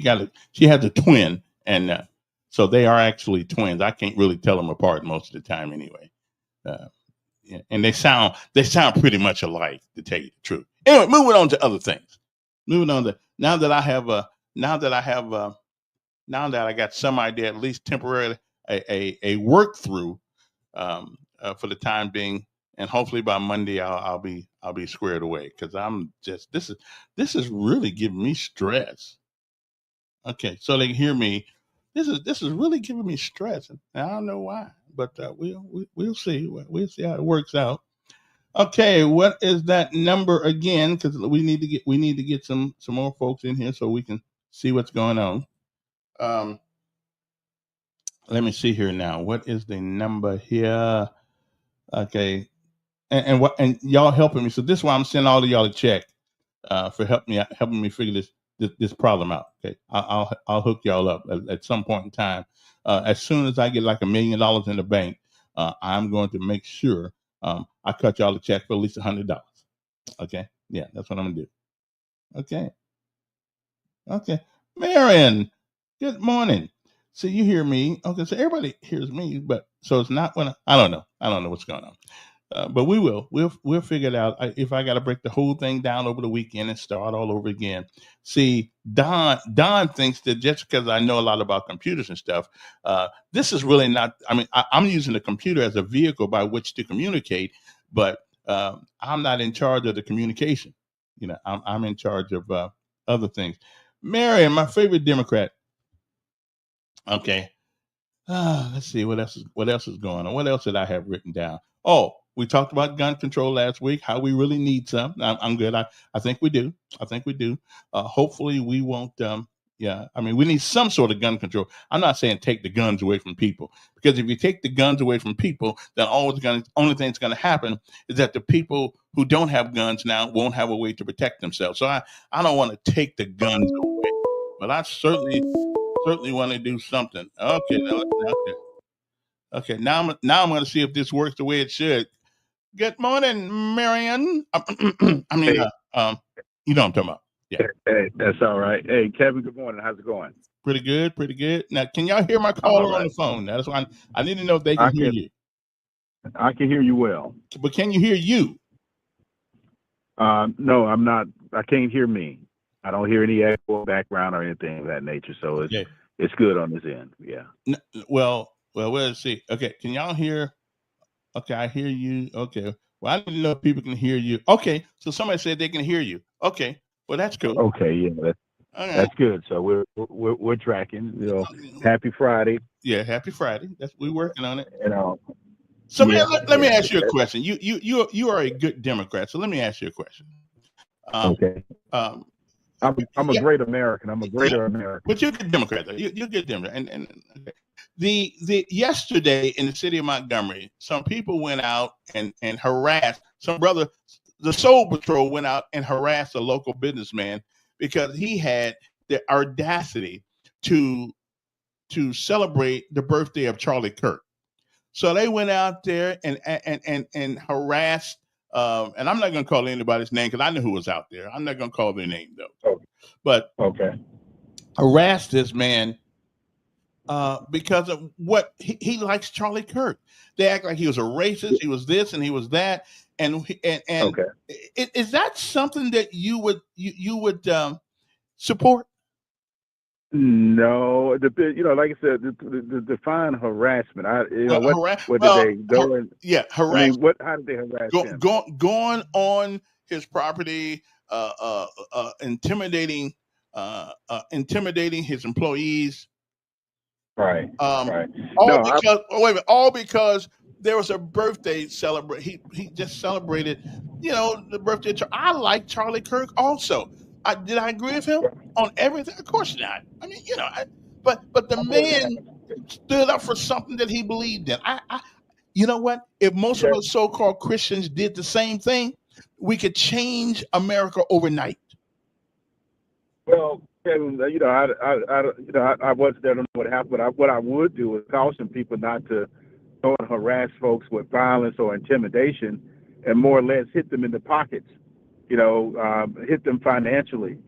has a twin, and so they are actually twins. I can't really tell them apart most of the time anyway. Yeah, and they sound pretty much alike, to tell you the truth. Anyway, moving on to other things. Moving on to now that I got some idea, at least temporarily, a work through for the time being, and hopefully by Monday I'll be squared away, because I'm just this is really giving me stress. Okay, so they can hear me. This is really giving me stress, and I don't know why, but we'll see. We'll see how it works out. Okay, what is that number again? Because we need to get some more folks in here so we can see what's going on. Let me see here now. What is the number here? Okay, and y'all helping me. So this is why I'm sending all of y'all a check for helping me figure this problem out. Okay, I'll hook y'all up at some point in time. As soon as I get like $1 million in the bank, I'm going to make sure I cut y'all a check for at least $100. Okay, yeah, that's what I'm gonna do. Okay, Marion, good morning. So you hear me? Okay, so everybody hears me, but so it's not when I don't know what's going on. But we'll figure it out. If I got to break the whole thing down over the weekend and start all over again. See, Don thinks that just because I know a lot about computers and stuff, this is really not. I mean, I'm using the computer as a vehicle by which to communicate, but I'm not in charge of the communication. You know, I'm in charge of other things. Marion, my favorite Democrat. Okay. Let's see what else is going on. What else did I have written down? Oh, we talked about gun control last week. How we really need some. I'm good. I think we do. Hopefully we won't. Yeah. I mean, we need some sort of gun control. I'm not saying take the guns away from people, because if you take the guns away from people, then only thing that's going to happen is that the people who don't have guns now won't have a way to protect themselves. So I don't want to take the guns away, but I certainly want to do something. Okay. Now I'm going to see if this works the way it should. Good morning, Marion. I mean, you know what I'm talking about. Yeah. Hey, that's all right. Hey, Kevin, good morning. How's it going? Pretty good. Now, can y'all hear my caller on the phone? That's why I need to know if they can hear you. I can hear you well. But can you hear you? No, I'm not. I can't hear me. I don't hear any echo background or anything of that nature. So it's good on this end. Yeah. Well, let's see. Okay. Can y'all hear? Okay, I hear you. Okay. Well, I didn't know if people can hear you. Okay. So somebody said they can hear you. Okay. Well, that's cool. Okay. Yeah. That's good. So we're tracking. You know, happy Friday. Yeah. Happy Friday. We're working on it. You know. So let me ask you a question. You are a good Democrat. So let me ask you a question. Okay. I'm a great American. I'm a greater American. But you're a good Democrat, though. You're a good Democrat. And okay. The yesterday in the city of Montgomery, some people went out and harassed some brother. The Soul Patrol went out and harassed a local businessman because he had the audacity to celebrate the birthday of Charlie Kirk. So they went out there and harassed. And I'm not going to call anybody's name because I know who was out there. I'm not going to call their name though. Okay. But harassed this man because of what he likes Charlie Kirk. They act like he was a racist, he was this and he was that, and Okay. is that something that you would support? No, like I said, the define harassment. What did they go and? Harassment. I mean, how did they harass him? Going on his property, intimidating his employees. Right. Right. All because there was a birthday celebration. He just celebrated, the birthday. I like Charlie Kirk also. Did I agree with him on everything? Of course not. I mean, but the man stood up for something that he believed in. You know what? If most of us so-called Christians did the same thing, we could change America overnight. Well, Kevin, I wasn't there to know what happened, but what I would do is caution people not to go and harass folks with violence or intimidation, and more or less hit them in the pockets. Hit them financially.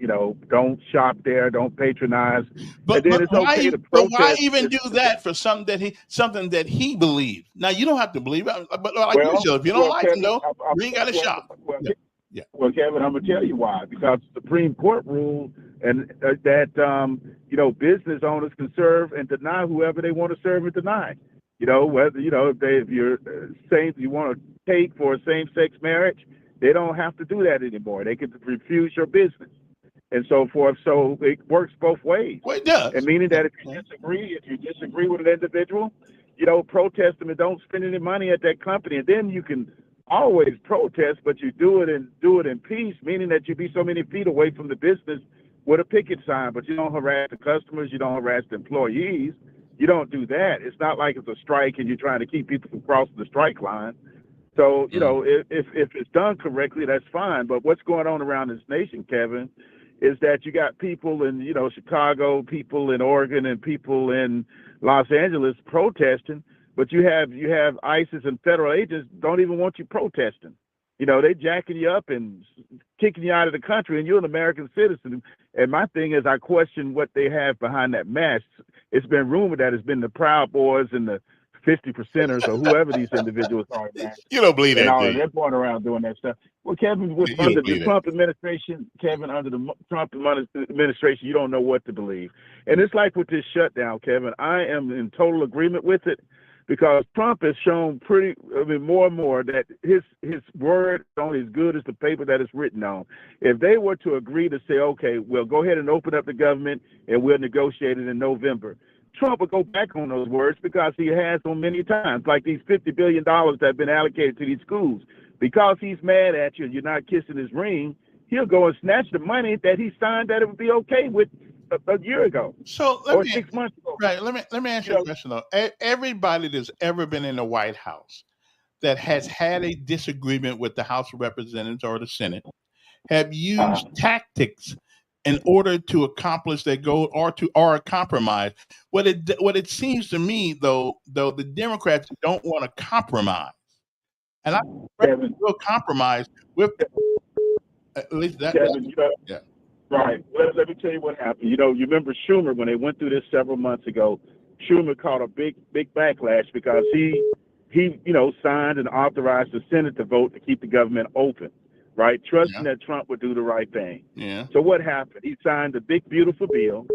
Don't shop there, don't patronize. But why even do that for something that he believes? Now you don't have to believe it, but if you don't like him, though, you ain't got to shop. Well, Kevin, I'm gonna tell you why. Because the Supreme Court ruled and that business owners can serve and deny whoever they want to serve and deny. Whether if you're saying you want to take for a same-sex marriage, they don't have to do that anymore. They can refuse your business and so forth. So it works both ways. Well, it does. And meaning that if you disagree with an individual, protest them and don't spend any money at that company. And then you can always protest, but you do it in peace, meaning that you be so many feet away from the business with a picket sign, but you don't harass the customers, you don't harass the employees. You don't do that. It's not like it's a strike and you're trying to keep people from crossing the strike line. So, if it's done correctly, that's fine. But what's going on around this nation, Kevin, is that you got people in, Chicago, people in Oregon, and people in Los Angeles protesting, but you have ISIS and federal agents don't even want you protesting. They jacking you up and kicking you out of the country, and you're an American citizen. And my thing is, I question what they have behind that mask. It's been rumored that it's been the Proud Boys and the 50%ers or whoever these individuals are. You don't believe that, they're going around doing that stuff. Well, Kevin, under the Trump administration, you don't know what to believe. And it's like with this shutdown, Kevin, I am in total agreement with it because Trump has shown more and more that his word is only as good as the paper that it's written on. If they were to agree to say, okay, we'll go ahead and open up the government and we'll negotiate it in November, Trump will go back on those words because he has so many times, like these $50 billion that have been allocated to these schools. Because he's mad at you and you're not kissing his ring, he'll go and snatch the money that he signed that it would be okay with a year ago. So 6 months ago. Right. Let me ask you a question though. Everybody that's ever been in the White House that has had a disagreement with the House of Representatives or the Senate have used tactics in order to accomplish their goal or a compromise. What it seems to me though the Democrats don't want to compromise, and I will compromise with at least that. Kevin, right. Well, let me tell you what happened. You remember Schumer when they went through this several months ago. Schumer caught a big backlash because he signed and authorized the Senate to vote to keep the government open. Right, trusting that Trump would do the right thing. Yeah. So what happened? He signed a big, beautiful bill,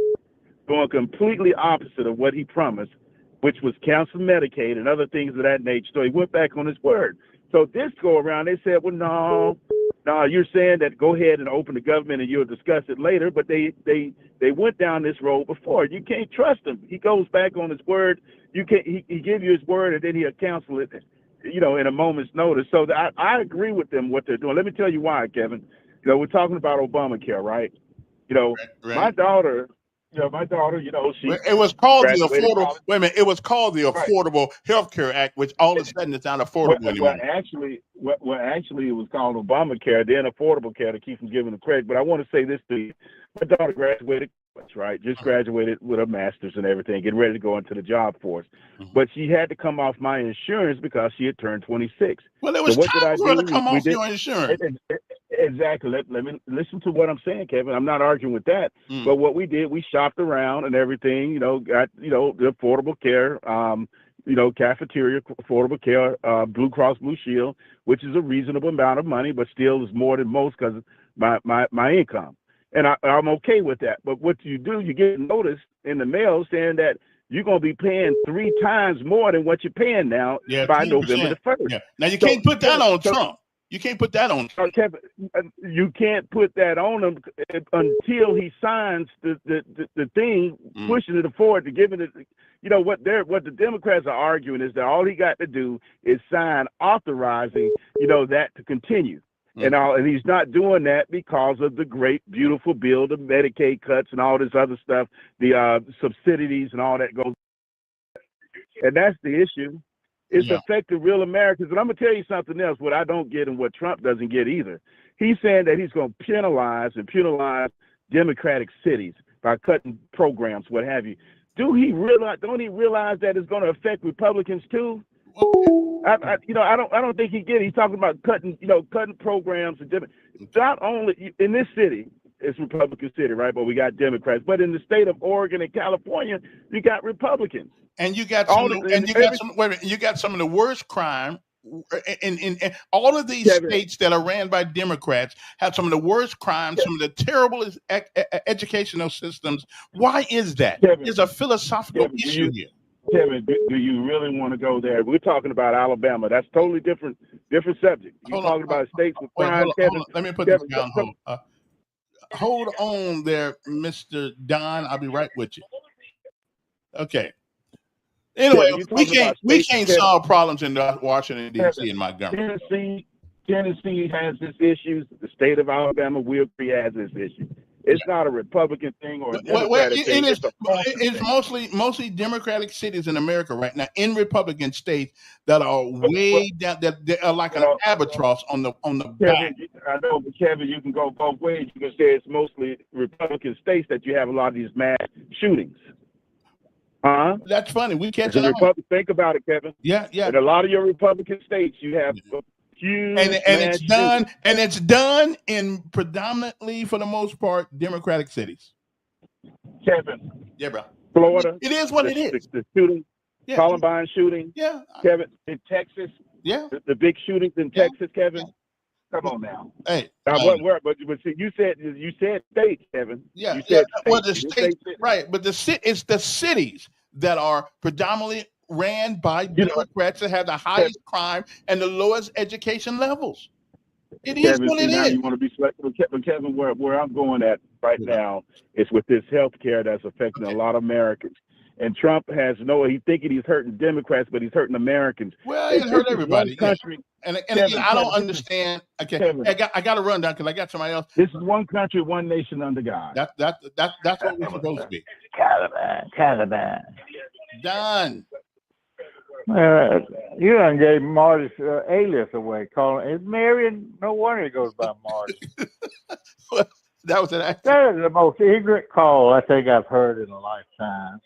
going completely opposite of what he promised, which was cancel Medicaid and other things of that nature. So he went back on his word. So this go around, they said, well, no, you're saying that go ahead and open the government and you'll discuss it later. But they went down this road before. You can't trust him. He goes back on his word. You can't. He give you his word and then he'll cancel it. In a moment's notice. So I agree with them what they're doing. Let me tell you why, Kevin. We're talking about Obamacare, right? Right. My daughter, she. It was called the Affordable. Wait a minute. It was called the Affordable Health Care Act, which all of a sudden it's not affordable anymore. Actually, it was called Obamacare, then Affordable Care to keep from giving the credit. But I want to say this to you: my daughter graduated That's right. Just graduated with a master's and everything, getting ready to go into the job force. Mhm. But she had to come off my insurance because she had turned 26. Well, it So was what did I time for her do? to come We off did your insurance. exactly. Let me listen to what I'm saying, Kevin. I'm not arguing with that. Mm. But what we did, we shopped around and everything. Got the affordable care, cafeteria, affordable care, Blue Cross Blue Shield, which is a reasonable amount of money, but still is more than most because of my income. And I'm okay with that. But what you do, you get notice in the mail saying that you're going to be paying 3 times more than what you're paying now Yeah, by 20%. November the 1st. Yeah. Now you So, can't put that on so- Trump. You can't put that on Trump. Kevin, you can't put that on him until he signs the thing, pushing it forward to giving it. What the Democrats are arguing is that all he got to do is sign authorizing, that to continue. And he's not doing that because of the great, beautiful bill, the Medicaid cuts and all this other stuff, the subsidies and all that goes. And that's the issue. It's affecting real Americans. And I'm going to tell you something else, what I don't get and what Trump doesn't get either. He's saying that he's going to penalize Democratic cities by cutting programs, what have you. Don't he realize that it's going to affect Republicans too? I don't think he get it. He's talking about cutting programs and different. Not only in this city, it's Republican city, right? But we got Democrats. But in the state of Oregon and California, you got Republicans. And you got some of the worst crime. In all of these states that are ran by Democrats have some of the worst crimes, some of the terrible educational systems. Why is that? There's a philosophical issue here. Kevin, do you really want to go there? We're talking about Alabama. That's totally different subject. You're talking about states with crime, Kevin. Let me put this down on hold. Hold on there, Mr. Don. I'll be right with you. Okay. Anyway, we can't solve problems in Washington, D.C. and Montgomery. Tennessee has its issues. The state of Alabama will has its issues. It's not a Republican thing or a Democratic thing. It's mostly Democratic cities in America right now, in Republican states that are way down, that they are like an albatross on the back. I know, but Kevin, you can go both ways. You can say it's mostly Republican states that you have a lot of these mass shootings. That's funny. We catch it on. Think about it, Kevin. Yeah. In a lot of your Republican states, you have huge and it's done in predominantly, for the most part, Democratic cities. Kevin. Yeah, bro. Florida. It is what it is. The shooting, Columbine shooting. Yeah. Kevin, in Texas. Yeah. The big shootings in Texas, Kevin. Come on now. Hey. But see, you said states, Kevin. Yeah. You said well, the states, right? But it's the cities that are predominantly ran by Democrats that have the highest crime and the lowest education levels. It is Kevin, what it is. You want to be selective, but Kevin, where I'm going at right now is with this health care that's affecting a lot of Americans. And Trump has he's thinking he's hurting Democrats, but he's hurting Americans. Well, it hurt everybody. Country. And Kevin, I don't understand. Okay, Kevin, I got to run down because I got somebody else. This is one country, one nation under God. That's what we're supposed to be. Caliban. Done. You done gave Marty's alias away. Calling it's Marion. No wonder he goes by Marty. That was an accident. That is the most ignorant call I think I've heard in a lifetime.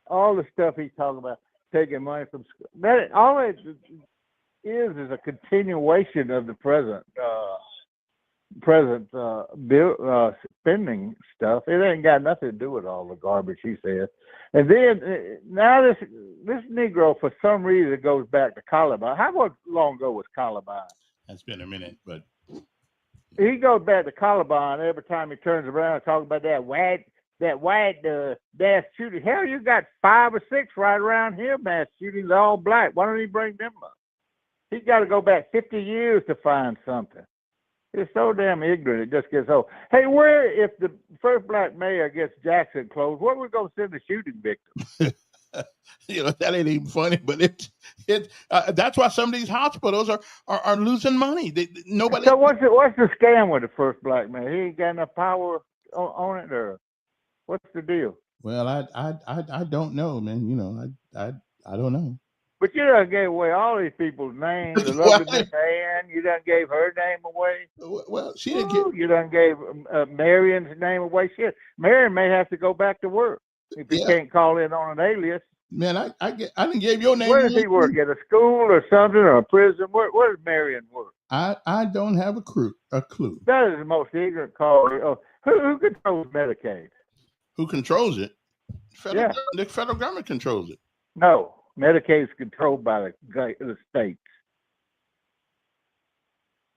All the stuff he's talking about, taking money from school. That all it is a continuation of the present bill spending stuff. It ain't got nothing to do with all the garbage he said. And then now this Negro, for some reason, goes back to Columbine. How long ago was Columbine? It's been a minute, but he goes back to Columbine every time he turns around and talks about that white mass shooting. Hell, you got 5 or 6 right around here, mass shootings, all black. Why don't he bring them up? He's got to go back 50 years to find something. It's so damn ignorant, it just gets old. Hey, if the first black mayor gets Jackson closed, where are we going to send the shooting victims? That ain't even funny, but that's why some of these hospitals are losing money. Nobody. So what's the scam with the first black mayor? He ain't got enough power on it, or what's the deal? Well, I don't know, man. I don't know. But you done gave away all these people's names. The Well, lovely Miss Ann, you done gave her name away. well, she didn't get. Ooh, you done gave Marion's name away. Shit, Marion may have to go back to work if he Yeah, can't call in on an alias. man, I didn't give your name Where does away. he work? At a school or something, or a prison? Where does Marion work? I don't have a clue. That is the most ignorant call. Oh, who controls Medicaid? Who controls it? Yeah. The federal government controls it. No, Medicaid is controlled by the states.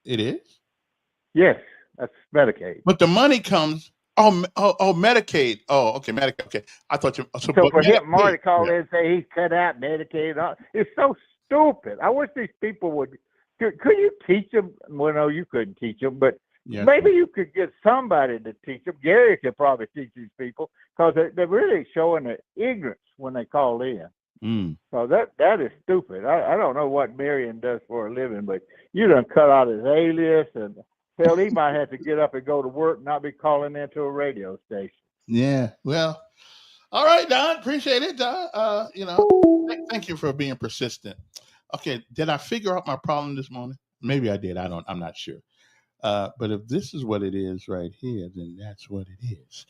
It is. Yes, that's Medicaid. But the money comes. Medicaid. Oh, okay, Medicaid. Okay, I thought you. So for him, Marty called yeah. in and say he cut out Medicaid. It's so stupid. I wish these people would. Could you teach them? Well, no, you couldn't teach them, but Yes. maybe you could get somebody to teach them. Gary could probably teach these people because they're really showing their ignorance when they call in. Mm. So that is stupid. I don't know what Marion does for a living, but you done cut out his alias, and hell, he might have to get up and go to work, and not be calling into a radio station. Yeah. Well. All right, Don. Appreciate it, Don. Thank you for being persistent. Okay. Did I figure out my problem this morning? Maybe I did. I'm not sure. But if this is what it is right here, then that's what it is.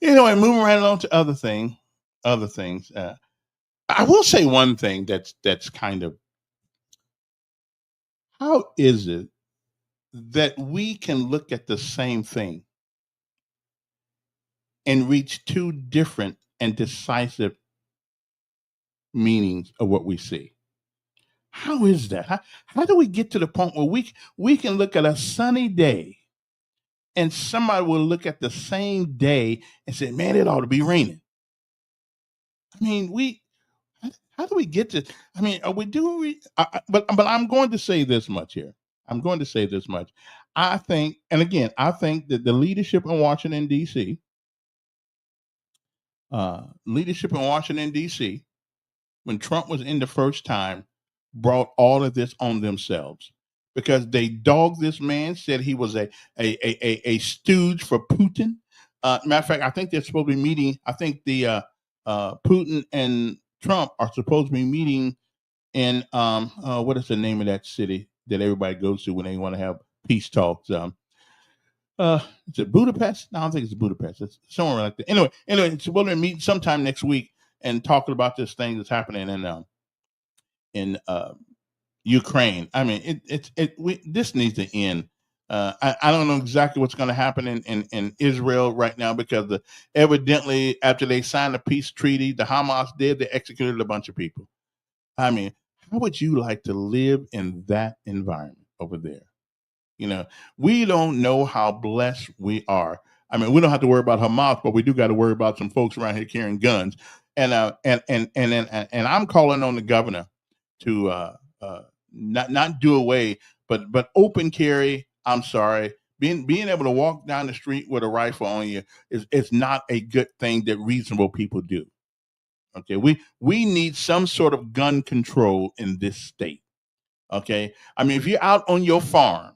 Anyway, moving right along to other things. I will say one thing that's kind of, how is it that we can look at the same thing and reach two different and decisive meanings of what we see? How is that? How do we get to the point where we can look at a sunny day and somebody will look at the same day and say, man, it ought to be raining? I mean, how do we get to? I mean, are we doing? But I'm going to say this much here. I think, and again, I think that the leadership in Washington D.C., when Trump was in the first time, brought all of this on themselves because they dogged this man, said he was a stooge for Putin. Matter of fact, I think they're supposed to be meeting. I think the Putin and Trump are supposed to be meeting in what is the name of that city that everybody goes to when they want to have peace talks? Is it Budapest? No, I don't think it's Budapest. It's somewhere like that. Anyway, it's supposed to meet sometime next week and talking about this thing that's happening in Ukraine. I mean, this needs to end. I don't know exactly what's going to happen in Israel right now because evidently after they signed a peace treaty, the Hamas they executed a bunch of people. I mean, how would you like to live in that environment over there? We don't know how blessed we are. I mean, we don't have to worry about Hamas, but we do got to worry about some folks around here carrying guns. And I'm calling on the governor to not do away, but open carry. I'm sorry, being able to walk down the street with a rifle on you is not a good thing that reasonable people do. Okay, we need some sort of gun control in this state. Okay, I mean, if you're out on your farm,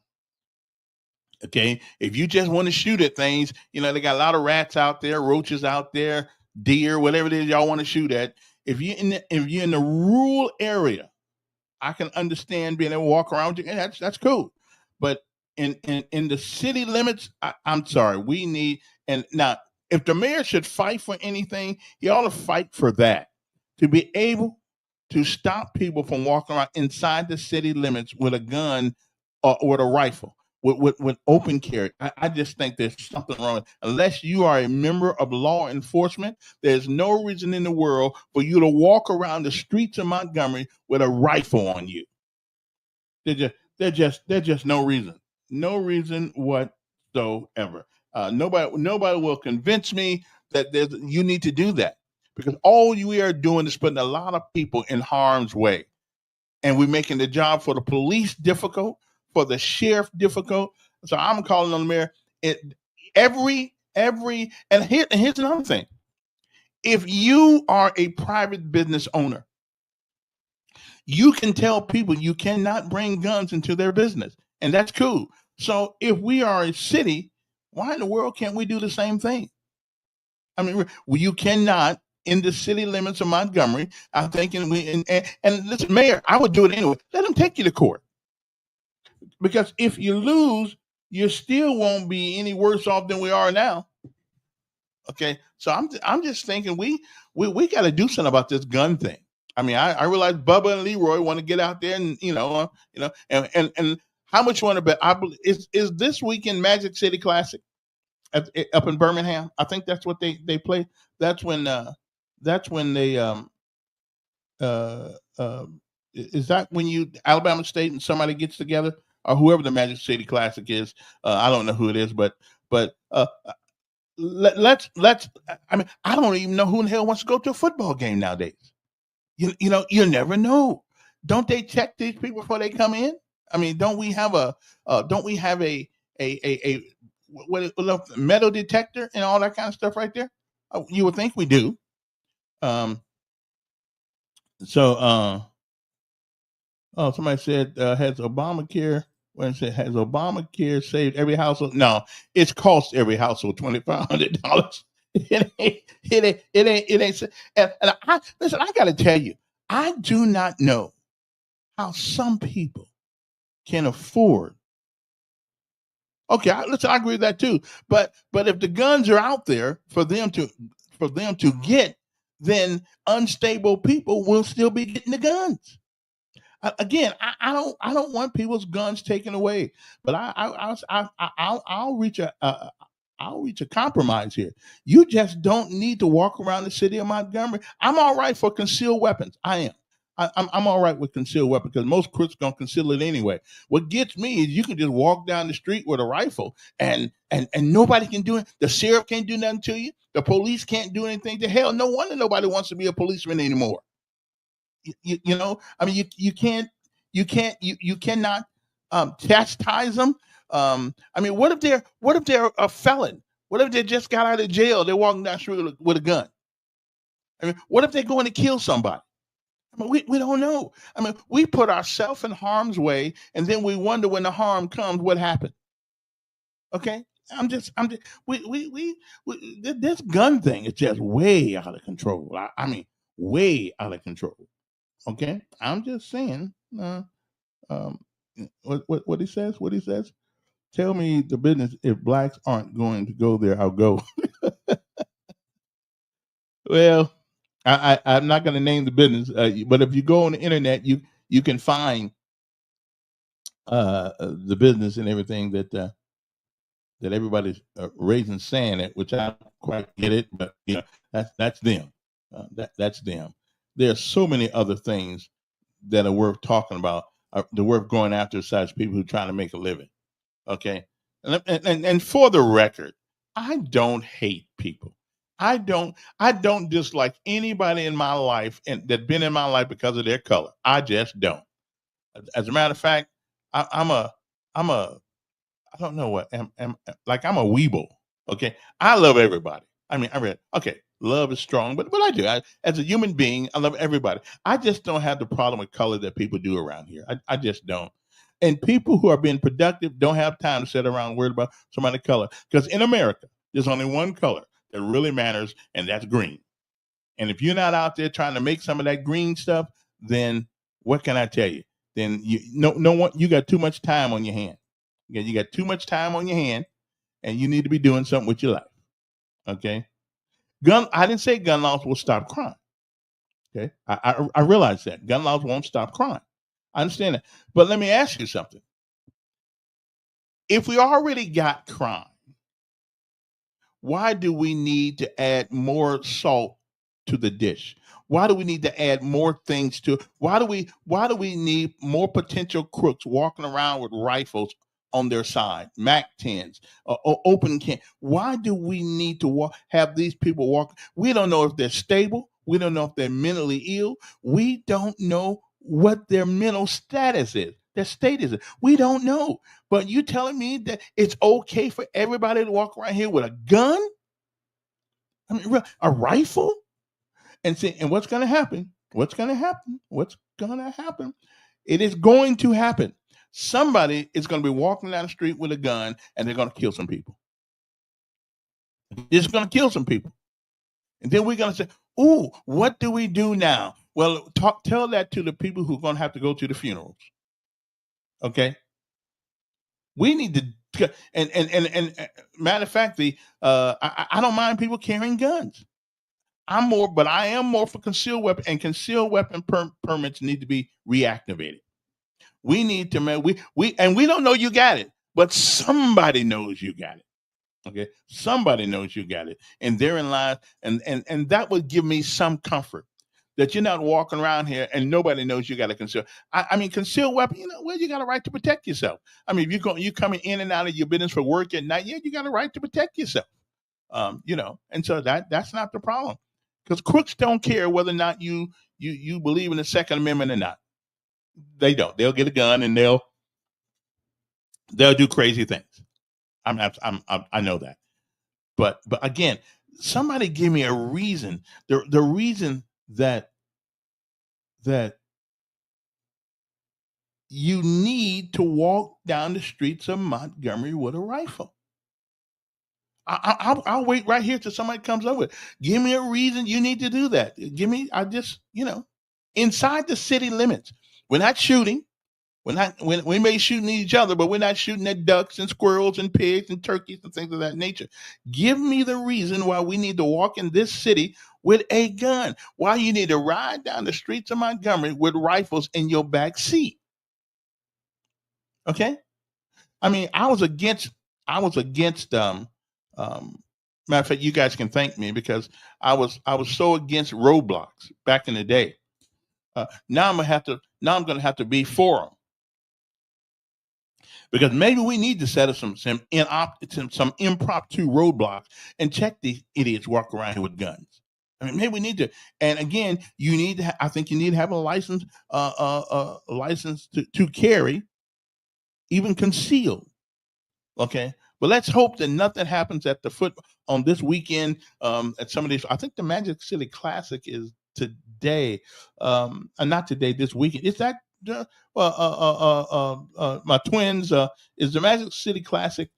okay, if you just want to shoot at things, they got a lot of rats out there, roaches out there, deer, whatever it is y'all want to shoot at. If you're in the rural area, I can understand being able to walk around with you. And that's cool. But in the city limits, I'm sorry, we need. And now, if the mayor should fight for anything, he ought to fight for that, to be able to stop people from walking around inside the city limits with a gun or with a rifle. With open carry. I just think there's something wrong. Unless you are a member of law enforcement, there's no reason in the world for you to walk around the streets of Montgomery with a rifle on you. There's just no reason whatsoever. Nobody will convince me that you need to do that, because all we are doing is putting a lot of people in harm's way, and we're making the job for the police difficult, for the sheriff difficult. So I'm calling on the mayor. And here's another thing. If you are a private business owner, you can tell people you cannot bring guns into their business, and that's cool. So if we are a city, why in the world can't we do the same thing? I mean, you cannot in the city limits of Montgomery. I'm thinking and listen, Mayor, I would do it anyway. Let them take you to court. Because if you lose, you still won't be any worse off than we are now. Okay, so I'm just thinking we got to do something about this gun thing. I mean, I realize Bubba and Leroy want to get out there and and how much you want to bet? Is this weekend Magic City Classic up in Birmingham? I think that's what they play. That's when they is that when you Alabama State and somebody gets together, or whoever the Magic City Classic is? I don't know who it is, but let's. I mean, I don't even know who in the hell wants to go to a football game nowadays. You never know. Don't they check these people before they come in? I mean, don't we have a metal detector and all that kind of stuff right there? You would think we do. Somebody said, has Obamacare? When it said, has Obamacare saved every household? No, it's cost every household $2,500. It ain't. And listen, I got to tell you, I do not know how some people can afford. Okay, I agree with that too. But if the guns are out there for them to get, then unstable people will still be getting the guns. Again, I don't want people's guns taken away, but I'll reach a compromise here. You just don't need to walk around the city of Montgomery. I'm all right for concealed weapons. I am. I'm all right with concealed weapons because most crooks gonna conceal it anyway. What gets me is you can just walk down the street with a rifle and nobody can do it. The sheriff can't do nothing to you. The police can't do anything to hell. No wonder nobody wants to be a policeman anymore. You know, I mean, you cannot chastise them. I mean, what if they're a felon? What if they just got out of jail? They're walking down the street with a gun. I mean, what if they're going to kill somebody? I mean, we don't know. I mean, we put ourselves in harm's way, and then we wonder when the harm comes, what happened? Okay, this gun thing is just way out of control. I mean, way out of control. Okay, I'm just saying. What he says? What he says? Tell me the business. If blacks aren't going to go there, I'll go. Well, I'm not going to name the business, but if you go on the internet, you can find the business and everything that everybody's raising sand at, which I don't quite get it, but that's them. That's them. There's so many other things that are worth talking about, that worth going after, besides people who are trying to make a living. Okay, and for the record, I don't hate people. I don't dislike anybody in my life and that's been in my life because of their color. I just don't. As a matter of fact, I'm a I don't know what I'm like. I'm a weeble. Okay, I love everybody. I mean, okay. Love is strong, but I do. As a human being, I love everybody. I just don't have the problem with color that people do around here. I just don't. And people who are being productive don't have time to sit around worried about somebody's color. Because in America, there's only one color that really matters, and that's green. And if you're not out there trying to make some of that green stuff, then what can I tell you? Then you got too much time on your hand. You got too much time on your hand, and you need to be doing something with your life. Okay. I didn't say gun laws will stop crime. Okay. I realize that gun laws won't stop crime. I understand that. But let me ask you something. If we already got crime, why do we need to add more salt to the dish? Why do we need to add more things to? Why do we need more potential crooks walking around with rifles on their side, MAC-10s, open can? Why do we need to have these people walk? We don't know if they're stable. We don't know if they're mentally ill. We don't know what their mental status is, their state is. We don't know. But you telling me that it's okay for everybody to walk around here with a gun? I mean, a rifle? And what's going to happen? What's going to happen? What's going to happen? It is going to happen. Somebody is going to be walking down the street with a gun, and they're going to kill some people. It's going to kill some people. And then we're going to say, Ooh, what do we do now? Well, tell that to the people who are going to have to go to the funerals. Okay, we need to. And matter of fact, I don't mind people carrying guns. But I am more for concealed weapon, and concealed weapon permits need to be reactivated. We need to, man. We don't know you got it, but somebody knows you got it. Okay, somebody knows you got it, and therein lies, and that would give me some comfort that you're not walking around here and nobody knows you got a conceal. I mean, concealed weapon. Well, you got a right to protect yourself. I mean, if you coming in and out of your business for work at night, yeah, you got a right to protect yourself. And so that's not the problem, because crooks don't care whether or not you believe in the Second Amendment or not. They don't. They'll get a gun and they'll do crazy things. I know that. But again, somebody give me a reason. The reason that you need to walk down the streets of Montgomery with a rifle. I'll wait right here till somebody comes over. Give me a reason you need to do that. Inside the city limits. We're not shooting. We may shooting each other, but we're not shooting at ducks and squirrels and pigs and turkeys and things of that nature. Give me the reason why we need to walk in this city with a gun. Why you need to ride down the streets of Montgomery with rifles in your back seat. Okay? I mean, I was against matter of fact, you guys can thank me, because I was so against roadblocks back in the day. Now I'm gonna have to be for them, because maybe we need to set up some impromptu roadblocks and check these idiots walk around here with guns. I mean, maybe we need to. And again, you need to. I think you need to have a license, license to carry, even concealed. Okay, but let's hope that nothing happens at the foot on this weekend. At some of these, I think the Magic City Classic is today. Not today. This weekend. Is that my twins? Is the Magic City Classic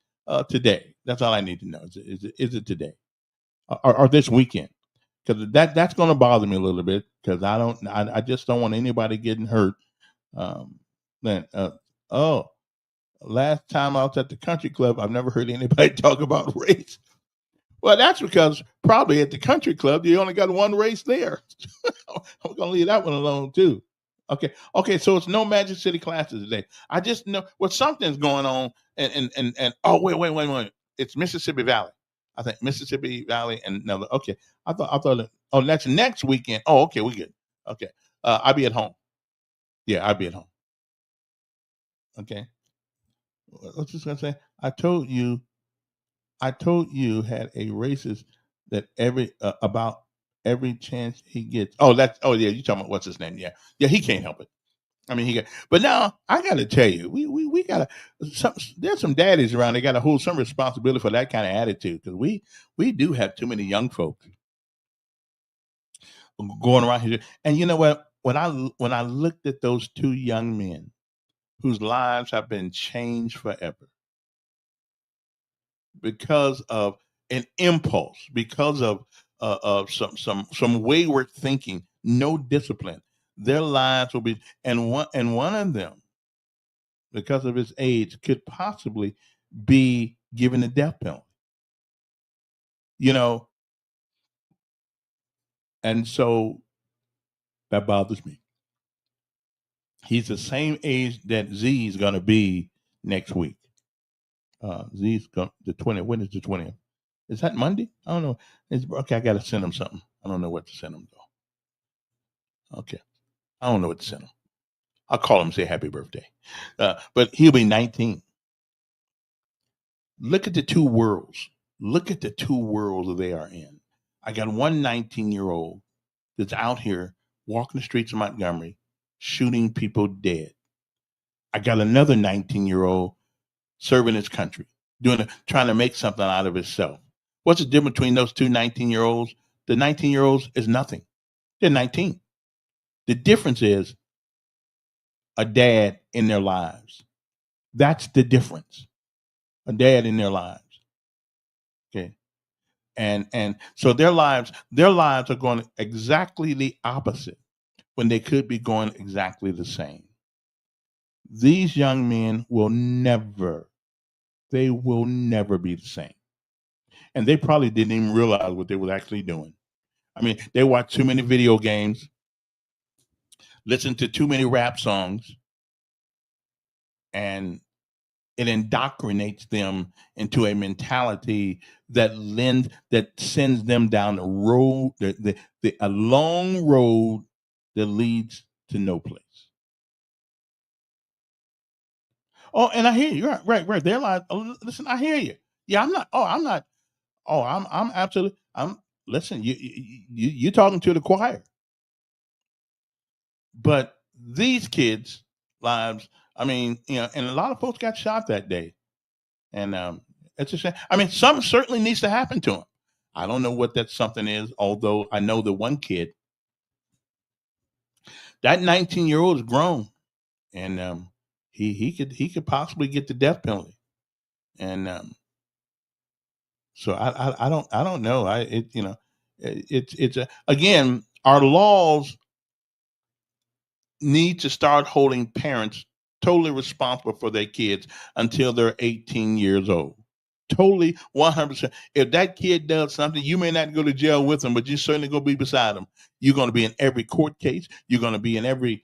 today? That's all I need to know. Is it today or this weekend? Because that's going to bother me a little bit, because I just don't want anybody getting hurt. Last time I was at the country club, I've never heard anybody talk about race. Well, that's because probably at the country club, you only got one race there. I'm going to leave that one alone too. Okay. So it's no Magic City classes today. I just know something's going on. And oh, wait. It's Mississippi Valley. I think Mississippi Valley and another. Okay. I thought. Oh, that's next weekend. Oh, okay. We good. Okay. I'll be at home. Yeah, I'll be at home. Okay. What's just gonna say? I told you had a racist that about every chance he gets. Oh yeah, you talking about what's his name? Yeah, he can't help it. I mean, but now I got to tell you, we got there's some daddies around. They got to hold some responsibility for that kind of attitude, because we do have too many young folks going around here. And you know what? When I looked at those two young men whose lives have been changed forever because of an impulse, because of some wayward thinking, no discipline, their lives will be, and one of them, because of his age, could possibly be given a death penalty. And so that bothers me. He's the same age that Z is going to be next week. Z's going the 20th. When is the 20th? Is that Monday? I don't know. Okay, I got to send him something. I don't know what to send him though. Okay, I don't know what to send him. I'll call him and say happy birthday. But he'll be 19. Look at the two worlds. Look at the two worlds they are in. I got one 19-year-old that's out here walking the streets of Montgomery, shooting people dead. I got another 19-year-old serving his country, trying to make something out of himself. What's the difference between those two 19-year-olds? The 19-year-olds is nothing. They're 19. The difference is a dad in their lives. That's the difference. A dad in their lives. Okay. And so their lives are going exactly the opposite when they could be going exactly the same. These young men will never be the same. And they probably didn't even realize what they were actually doing. I mean, they watch too many video games, listen to too many rap songs, and it indoctrinates them into a mentality that sends them down the road, a long road that leads to no place. Oh, and I hear you. Right. They're like, oh, listen, I hear you. Yeah, I'm not. Oh, I'm not. Oh, I'm absolutely. Listen. You talking to the choir. But these kids' lives. I mean, and a lot of folks got shot that day, and it's a shame. I mean, something certainly needs to happen to them. I don't know what that something is, although I know the one kid, that 19-year-old is grown, and he could possibly get the death penalty, and so I don't know. Again, our laws need to start holding parents totally responsible for their kids until they're 18 years old. Totally 100%. If that kid does something, you may not go to jail with them, but you're certainly going to be beside them. You're going to be in every court case. You're going to be in every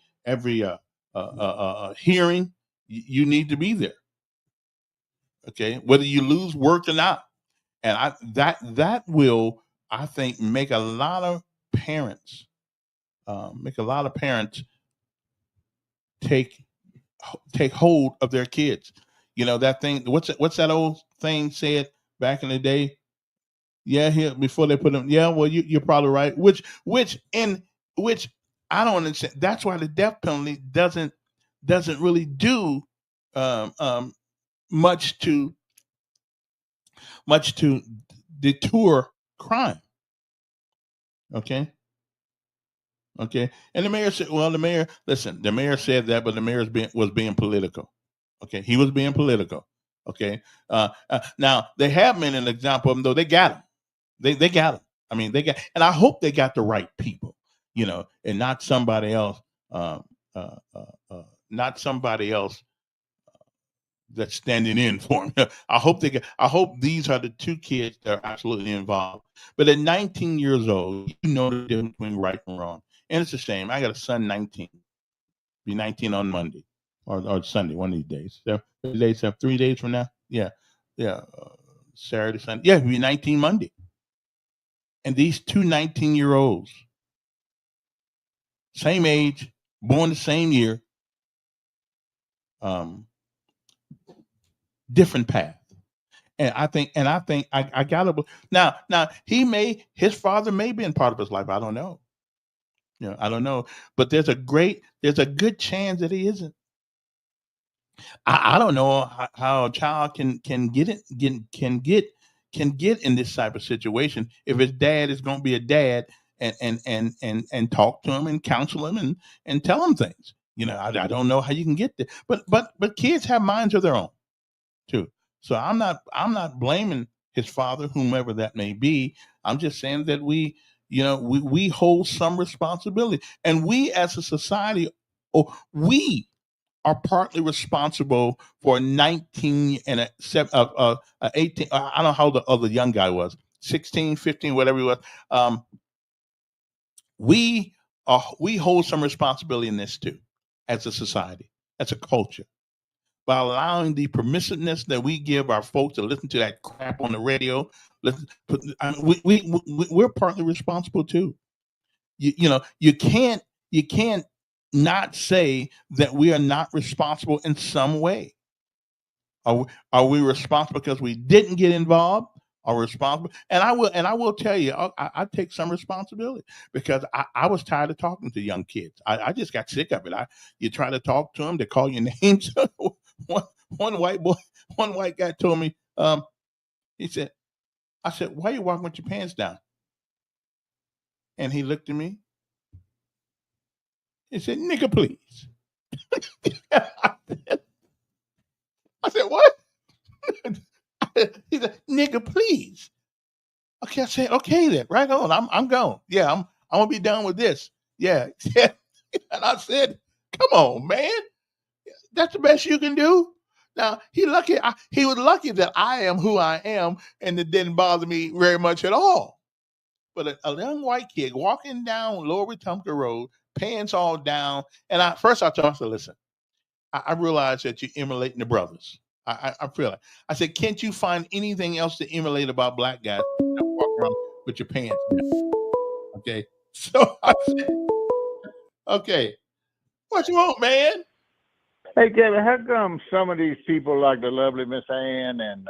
hearing. You need to be there. Okay, whether you lose work or not, and that will, I think, make a lot of parents take hold of their kids. That thing. What's that old thing said back in the day? Yeah, here before they put them. Yeah, well, you're probably right. Which I don't understand. That's why the death penalty doesn't really do much to deter crime. Okay. And the mayor said, well, the mayor said that, but the mayor was being political. Okay. He was being political. Okay. Now they have made an example of him, though. They got him. They got him. I mean, and I hope they got the right people, and not somebody else, not somebody else that's standing in for him. I hope these are the two kids that are absolutely involved. But at 19 years old, you know the difference between right and wrong. And it's a shame. I got a son, 19. Be 19 on Monday or Sunday, one of these days. So 3 days from now. Yeah. Saturday, Sunday. Yeah, he'll be 19 Monday. And these two 19-year-olds, same age, born the same year, different path. And I think I gotta now his father may be in part of his life. I don't know. I don't know. But there's a good chance that he isn't. I don't know how a child can get in this type of situation if his dad is going to be a dad and talk to him and counsel him and tell him things. I don't know how you can get there. But kids have minds of their own too. So I'm not blaming his father, whomever that may be. I'm just saying that we hold some responsibility, and we as a society, we are partly responsible for 19 and 18. I don't know how the other young guy was, 16, 15, whatever he was. We hold some responsibility in this too, as a society, as a culture, by allowing the permissiveness that we give our folks to listen to that crap on the radio. We're partly responsible too. You can't not say that we are not responsible in some way. Are we responsible because we didn't get involved? Are responsible? And I will tell you, I take some responsibility because I was tired of talking to young kids. I just got sick of it. You try to talk to them, they call your names. one white guy told me, he said, I said, why are you walking with your pants down? And he looked at me. He said, nigga, please. I said, what? He said, nigga, please. Okay, I said, okay then, right on. I'm gone. Yeah, I'm gonna be done with this. Yeah, yeah. And I said, come on, man. That's the best you can do. Now he was lucky that I am who I am, and it didn't bother me very much at all. But a young white kid walking down Lower Wetumpka Road, pants all down, and I told him, I said, listen, I realize that you're emulating the brothers. I feel like I said, can't you find anything else to emulate about black guys that walk around with your pants down? Okay, so I said, okay, what you want, man? Hey, Kevin, how come some of these people, like the lovely Miss Ann and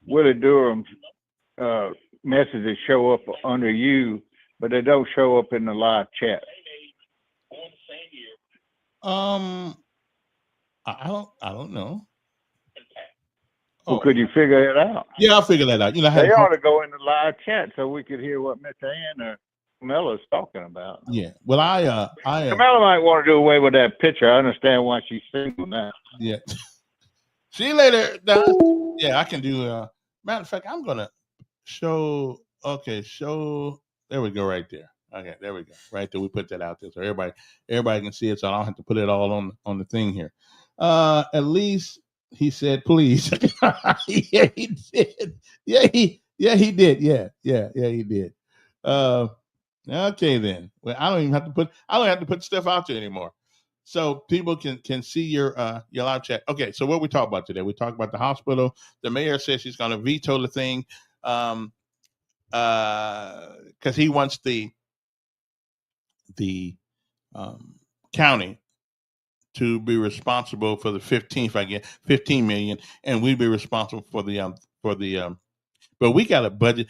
Willie Durham's messages show up under you, but they don't show up in the live chat? I don't know. Well, could you figure it out? Yeah, I'll figure that out. You know, They ought to go in the live chat so we could hear what Miss Ann or Camilla's talking about. yeah. Well, Camilla might want to do away with that picture. I understand why she's single now. yeah. See you later. Don. Yeah, I can do. Matter of fact, I'm gonna show. Okay, show. There we go, right there. Okay, there we go. Right there, we put that out there so everybody can see it. So I don't have to put it all on the thing here. At least he said, please. Yeah, he did. Yeah, he did. Yeah, he did. Okay then. Well, I don't have to put stuff out there anymore. So people can see your live chat. Okay, so what we talk about today? We talk about the hospital. The mayor says she's going to veto the thing because he wants the county to be responsible for the 15 million, and we'd be responsible for the but we got a budget.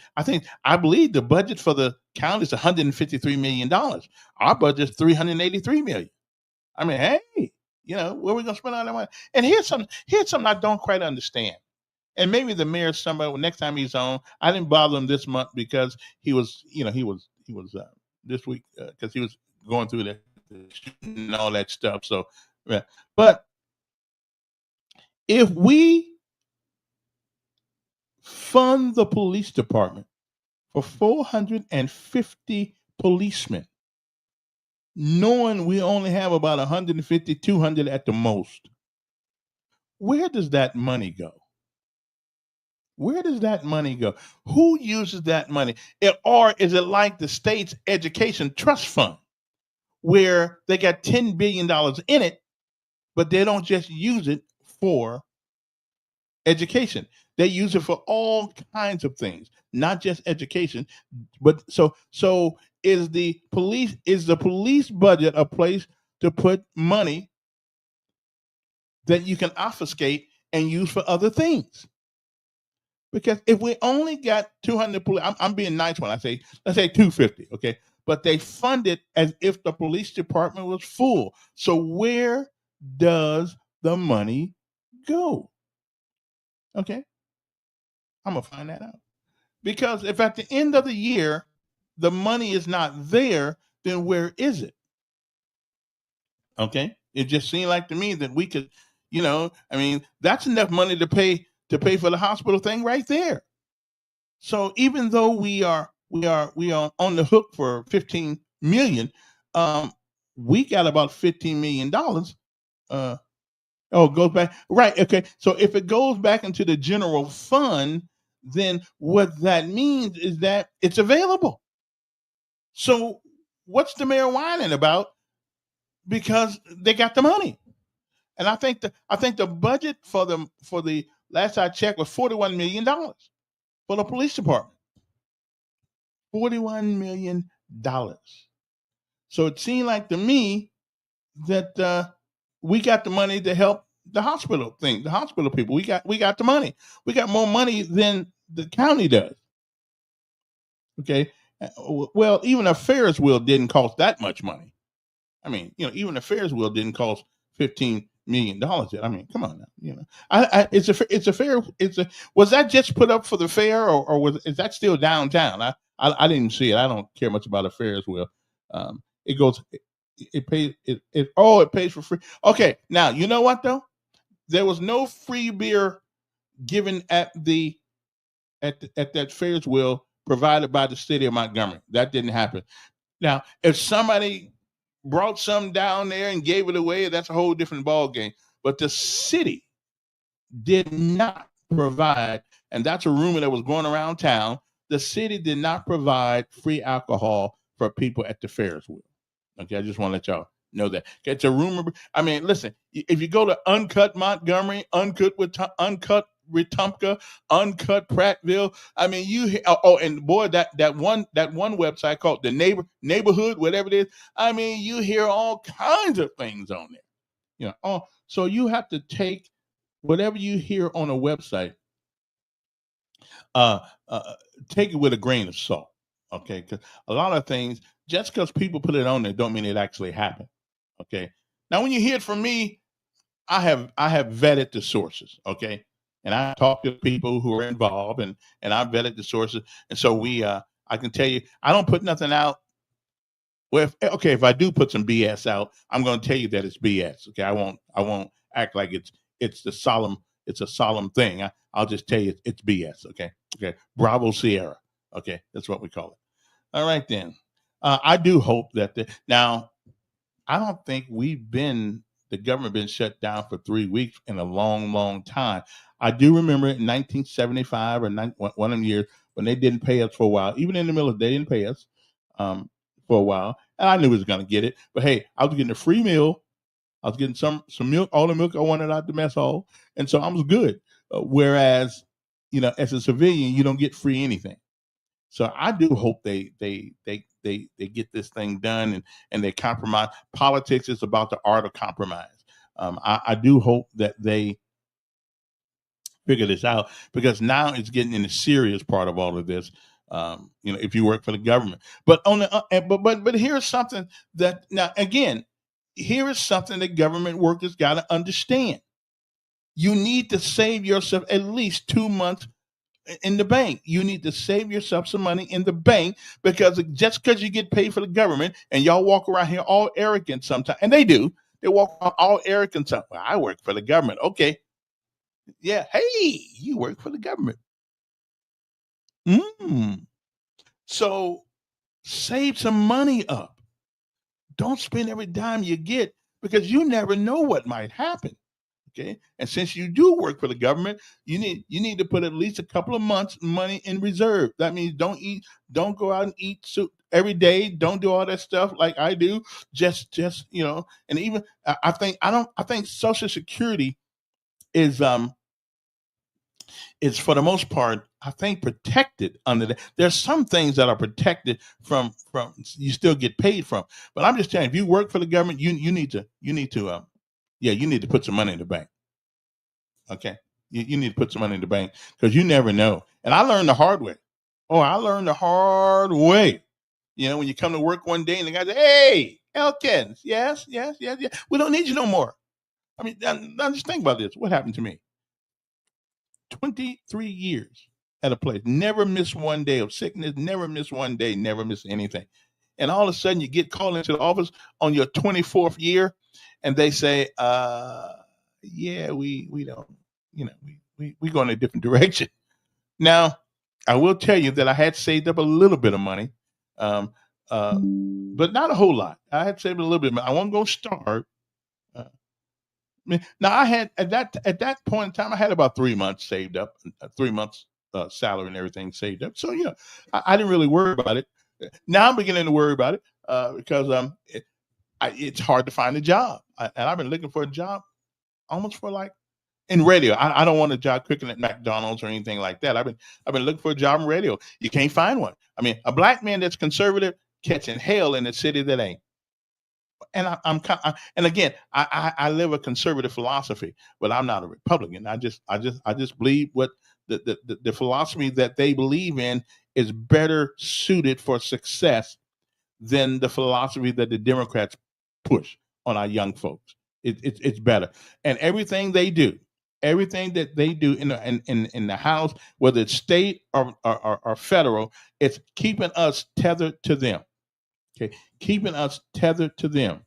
I believe the budget for the county is $153 million. Our budget is $383 million. I mean, hey, where are we gonna spend all that money? And here's something I don't quite understand. And maybe the mayor, somebody next time he's on, I didn't bother him this month because he was this week because he was going through the and all that stuff. So, yeah. But if we fund the police department for 450 policemen, knowing we only have about 150, 200 at the most, where does that money go? Where does that money go? Who uses that money? Or is it like the state's education trust fund, where they got $10 billion in it, but they don't just use it for education. They use it for all kinds of things, not just education. But so is the police budget a place to put money that you can obfuscate and use for other things? Because if we only got 200 police, I'm being nice when I say, let's say 250, okay? But they fund it as if the police department was full. So where does the money go? Okay, I'm gonna find that out. Because if at the end of the year the money is not there, then where is it? Okay, it just seemed like to me that we could, that's enough money to pay for the hospital thing right there. So even though we are on the hook for 15 million, we got about $15 million. It goes back. Right. Okay. So if it goes back into the general fund, then what that means is that it's available. So what's the mayor whining about? Because they got the money. And I think the budget for the last I checked was $41 million for the police department. $41 million. So it seemed like to me that we got the money to help the hospital thing, the hospital people. We got the money. We got more money than the county does. Okay. Well, even a Ferris wheel didn't cost that much money. I mean, even a Ferris wheel didn't cost $15 million yet. I mean, come on now. Was that just put up for the fair, or is that still downtown? I didn't see it. I don't care much about a Ferris wheel. It pays for free. Okay, now you know what though? There was no free beer given at that Ferris wheel provided by the city of Montgomery. That didn't happen. Now, if somebody brought some down there and gave it away, that's a whole different ball game. But the city did not provide, and that's a rumor that was going around town. The city did not provide free alcohol for people at the Ferris wheel. Okay, I just want to let y'all know that. Okay, it's a rumor. I mean, listen, if you go to Uncut Montgomery, Uncut Wetumpka, Uncut Prattville, I mean, and boy, that one website called the neighborhood, whatever it is. I mean, you hear all kinds of things on there. So you have to take whatever you hear on a website, take it with a grain of salt. Okay, because a lot of things, just because people put it on there, don't mean it actually happened. Okay. Now, when you hear it from me, I have vetted the sources. Okay. And I talked to people who are involved, and I vetted the sources. And so I can tell you, I don't put nothing out. Well, if I do put some BS out, I'm going to tell you that it's BS. Okay. I won't act like it's a solemn thing. I'll just tell you it's BS. Okay. Okay. Bravo Sierra. Okay. That's what we call it. All right, then. I do hope that now, I don't think the government been shut down for 3 weeks in a long, long time. I do remember in 1975 or one of the years when they didn't pay us for a while. Even in the middle, they didn't pay us for a while. And I knew we was going to get it. But hey, I was getting a free meal. I was getting some milk, all the milk I wanted out the mess hall. And so I was good. Whereas, as a civilian, you don't get free anything. So I do hope they get this thing done and they compromise. Politics is about the art of compromise. I do hope that they figure this out, because now it's getting in the serious part of all of this. If you work for the government, but but here's something that now again, here is something that government workers got to understand. You need to save yourself at least 2 months in the bank. You need to save yourself some money in the bank, because just because you get paid for the government and y'all walk around here all arrogant sometimes, and they walk around all arrogant sometimes. Well, I work for the government. Okay. Yeah. Hey, you work for the government. So save some money up. Don't spend every dime you get, because you never know what might happen. Okay. And since you do work for the government, you need to put at least a couple of months money in reserve. That means don't go out and eat soup every day. Don't do all that stuff like I do. Just and even I think Social Security is for the most part, I think, protected under that. There's some things that are protected from you still get paid from. But I'm just telling you, if you work for the government, you need to put some money in the bank. Okay. You need to put some money in the bank, because you never know. And I learned the hard way. When you come to work one day and the guy says, "Hey, Elkins, yes. We don't need you no more." I mean, now just think about this. What happened to me? 23 years at a place. Never miss one day of sickness. Never miss one day. Never miss anything. And all of a sudden you get called into the office on your 24th year, and they say, yeah, we don't, we go in a different direction. Now, I will tell you that I had saved up a little bit of money, but not a whole lot. I had saved a little bit. I wasn't going to starve. Now I had at that point in time, I had about 3 months saved up, 3 months salary and everything saved up. So I didn't really worry about it. Now I'm beginning to worry about it because it's hard to find a job, and I've been looking for a job almost for like in radio. I don't want a job cooking at McDonald's or anything like that. I've been looking for a job in radio. You can't find one. I mean, a black man that's conservative catching hell in a city that ain't. And and again, I live a conservative philosophy, but I'm not a Republican. I just believe what the philosophy that they believe in is better suited for success than the philosophy that the Democrats push on our young folks. It's better, and everything that they do in the House, whether it's state or federal, it's keeping us tethered to them. Okay, keeping us tethered to them.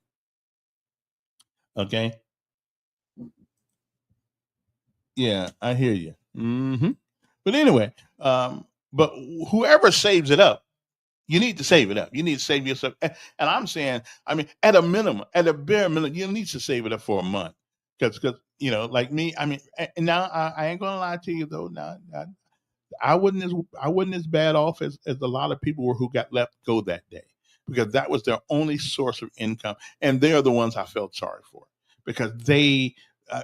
Okay. Yeah, I hear you. But anyway, But whoever saves it up, you need to save it up. You need to save yourself. And I'm saying, I mean, at a minimum, at a bare minimum, you need to save it up for a month. Because, like me, I mean, and now I ain't gonna lie to you though. Now I wasn't as bad off as a lot of people were who got let go that day, because that was their only source of income, and they're the ones I felt sorry for, because they.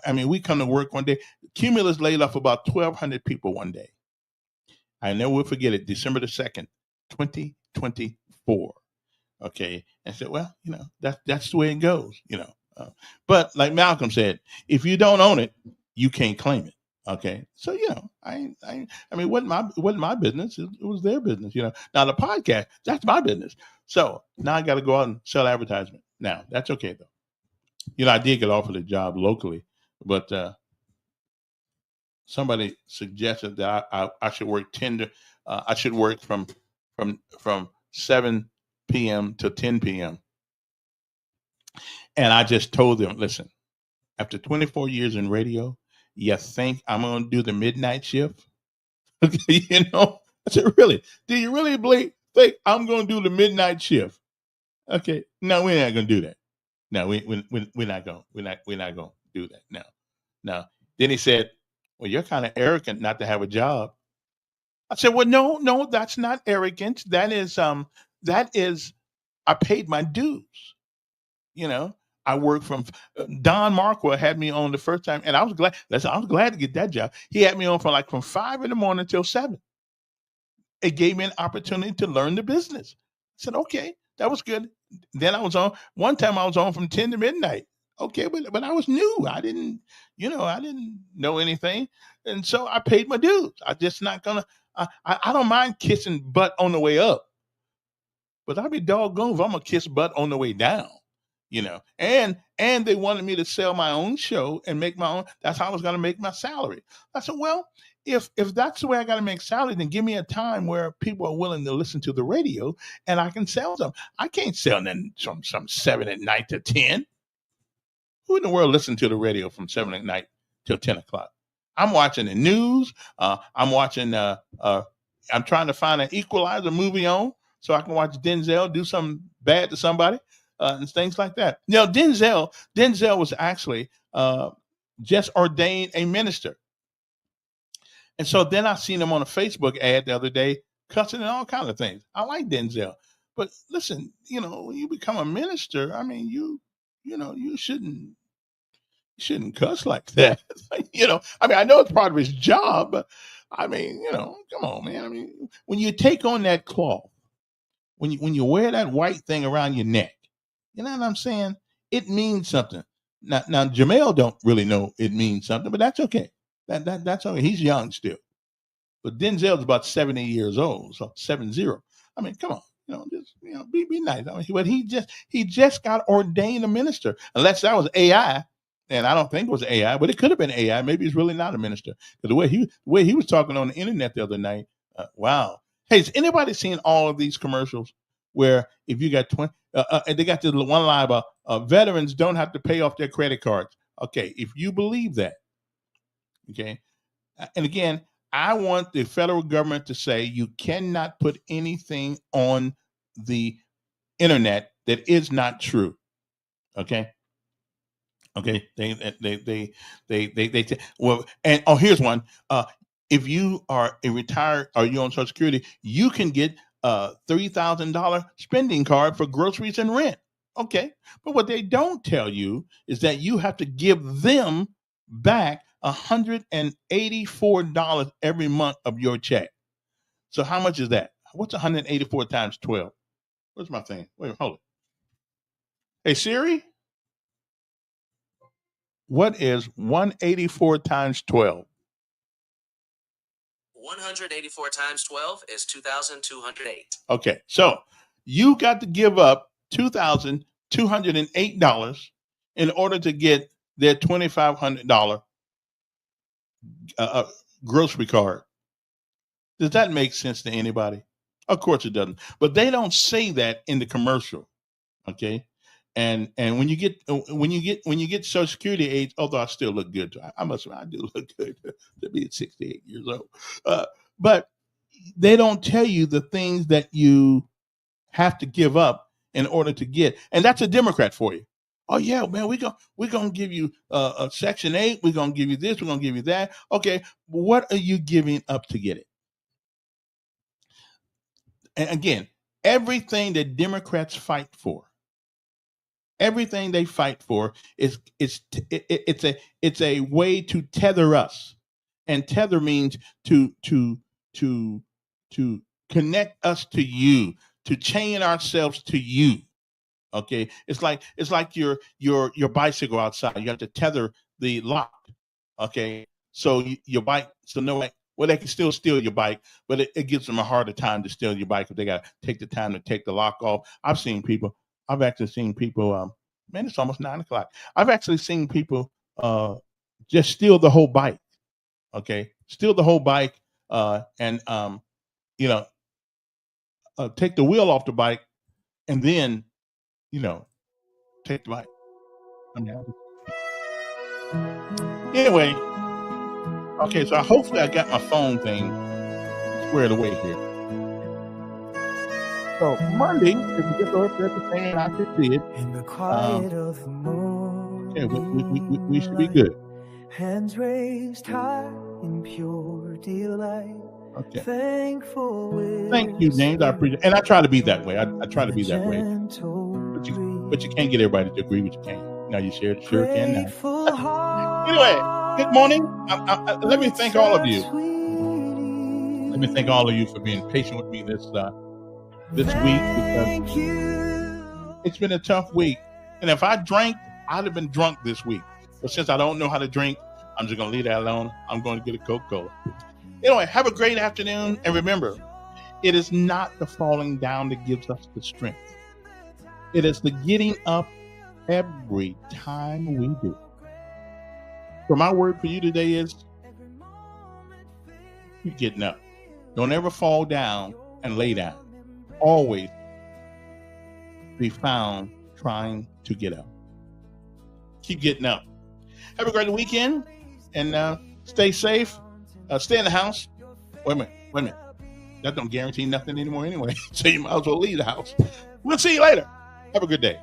I mean, we come to work one day. Cumulus laid off about 1,200 people one day. I never will forget it. December the 2nd, 2024. Okay, and said, well, that's the way it goes. But like Malcolm said, if you don't own it, you can't claim it. Okay, so I mean, it wasn't my business. It was their business. Now the podcast, that's my business. So now I got to go out and sell advertisement. Now that's okay though. I did get offered a job locally, but somebody suggested that I should work I should work from 7 p.m. to 10 p.m. And I just told them, listen, after 24 years in radio, you think I'm going to do the midnight shift? I said, really? Do you really think I'm going to do the midnight shift? Okay, no, we're not going to do that. No, we're not going to do that. No. Then he said, well, you're kind of arrogant not to have a job. I said, well, no, that's not arrogance. That is, I paid my dues. I worked from Don Marquardt had me on the first time, and I was glad. I was glad to get that job. He had me on from 5 in the morning till 7. It gave me an opportunity to learn the business. I said, okay, that was good. Then I was on. One time I was on from 10 to midnight. Okay, but I was new. I didn't know anything, and so I paid my dues. I'm just not gonna. I don't mind kissing butt on the way up, but I'd be doggone if I'm gonna kiss butt on the way down. And they wanted me to sell my own show and make my own. That's how I was going to make my salary. I said, well, if that's the way I got to make salary, then give me a time where people are willing to listen to the radio and I can sell them. I can't sell them from 7 at night to 10. Who in the world listen to the radio from 7 at night till 10 o'clock? I'm watching the news. I'm watching. I'm trying to find an Equalizer movie on so I can watch Denzel do something bad to somebody. And things like that. Denzel was actually just ordained a minister. And so then I seen him on a Facebook ad the other day, cussing and all kinds of things. I like Denzel. But listen, when you become a minister, I mean, you shouldn't cuss like that. I mean, I know it's part of his job, but I mean, come on, man. I mean, when you take on that cloth, when you wear that white thing around your neck, you know what I'm saying? It means something. Now Jamel don't really know it means something, but that's okay. That's okay. He's young still. But Denzel's about 70 years old, so 70. I mean, come on, just be nice. I mean, but he just got ordained a minister. Unless that was AI, and I don't think it was AI, but it could have been AI. Maybe he's really not a minister. Because the way he was talking on the internet the other night, wow. Hey, has anybody seen all of these commercials where if you got 20, and they got this one line about veterans don't have to pay off their credit cards? Okay, if you believe that, okay, and again, I want the federal government to say you cannot put anything on the internet that is not true. Okay. They well, and here's one. If you are a retired or you're on Social Security, you can get a $3,000 spending card for groceries and rent. Okay. But what they don't tell you is that you have to give them back $184 every month of your check. So how much is that? What's 184 times 12? Where's my thing? Wait, hold it. Hey, Siri, what is 184 times 12? 184 times 12 is 2,208. Okay, so you got to give up $2,208 in order to get their $2,500 grocery card. Does that make sense to anybody? Of course it doesn't. But they don't say that in the commercial. Okay. And when you get Social Security age, although I still look good, I do look good to be at 68 years old. But they don't tell you the things that you have to give up in order to get. And that's a Democrat for you. Oh yeah, man, we're gonna give you a Section 8. We're gonna give you this. We're gonna give you that. Okay, what are you giving up to get it? And again, everything that Democrats fight for, everything they fight for it's a way to tether us, and tether means to connect us to you, to chain ourselves to you. Okay, it's like your bicycle outside. You have to tether the lock. Okay, so your bike, so no way. Well, they can still steal your bike, but it gives them a harder time to steal your bike if they got to take the time to take the lock off. I've actually seen people. Man, it's almost 9 o'clock. I've actually seen people just steal the whole bike. Okay, steal the whole bike, and take the wheel off the bike, and then take the bike. Anyway, okay, so hopefully I got my phone thing squared away here. So Monday, if we just go up there to saying I could see it, okay, we should be good. Hands raised high in pure delight. Okay. Thank you, James. I appreciate it. And I try to be that way. I try to be that way. But you can't get everybody to agree with you, can you? Now you sure can now. Anyway, good morning. Let me thank all of you. Let me thank all of you for being patient with me this week, because it's been a tough week. And if I drank, I'd have been drunk this week. But since I don't know how to drink, I'm just going to leave that alone. I'm going to get a Coca-Cola. Anyway, have a great afternoon. And remember, it is not the falling down that gives us the strength. It is the getting up every time we do. So my word for you today is keep getting up. Don't ever fall down and lay down. Always be found trying to get up. Keep getting up. Have a great weekend, and stay safe. Stay in the house. Wait a minute. That don't guarantee nothing anymore anyway. So you might as well leave the house. We'll see you later. Have a good day.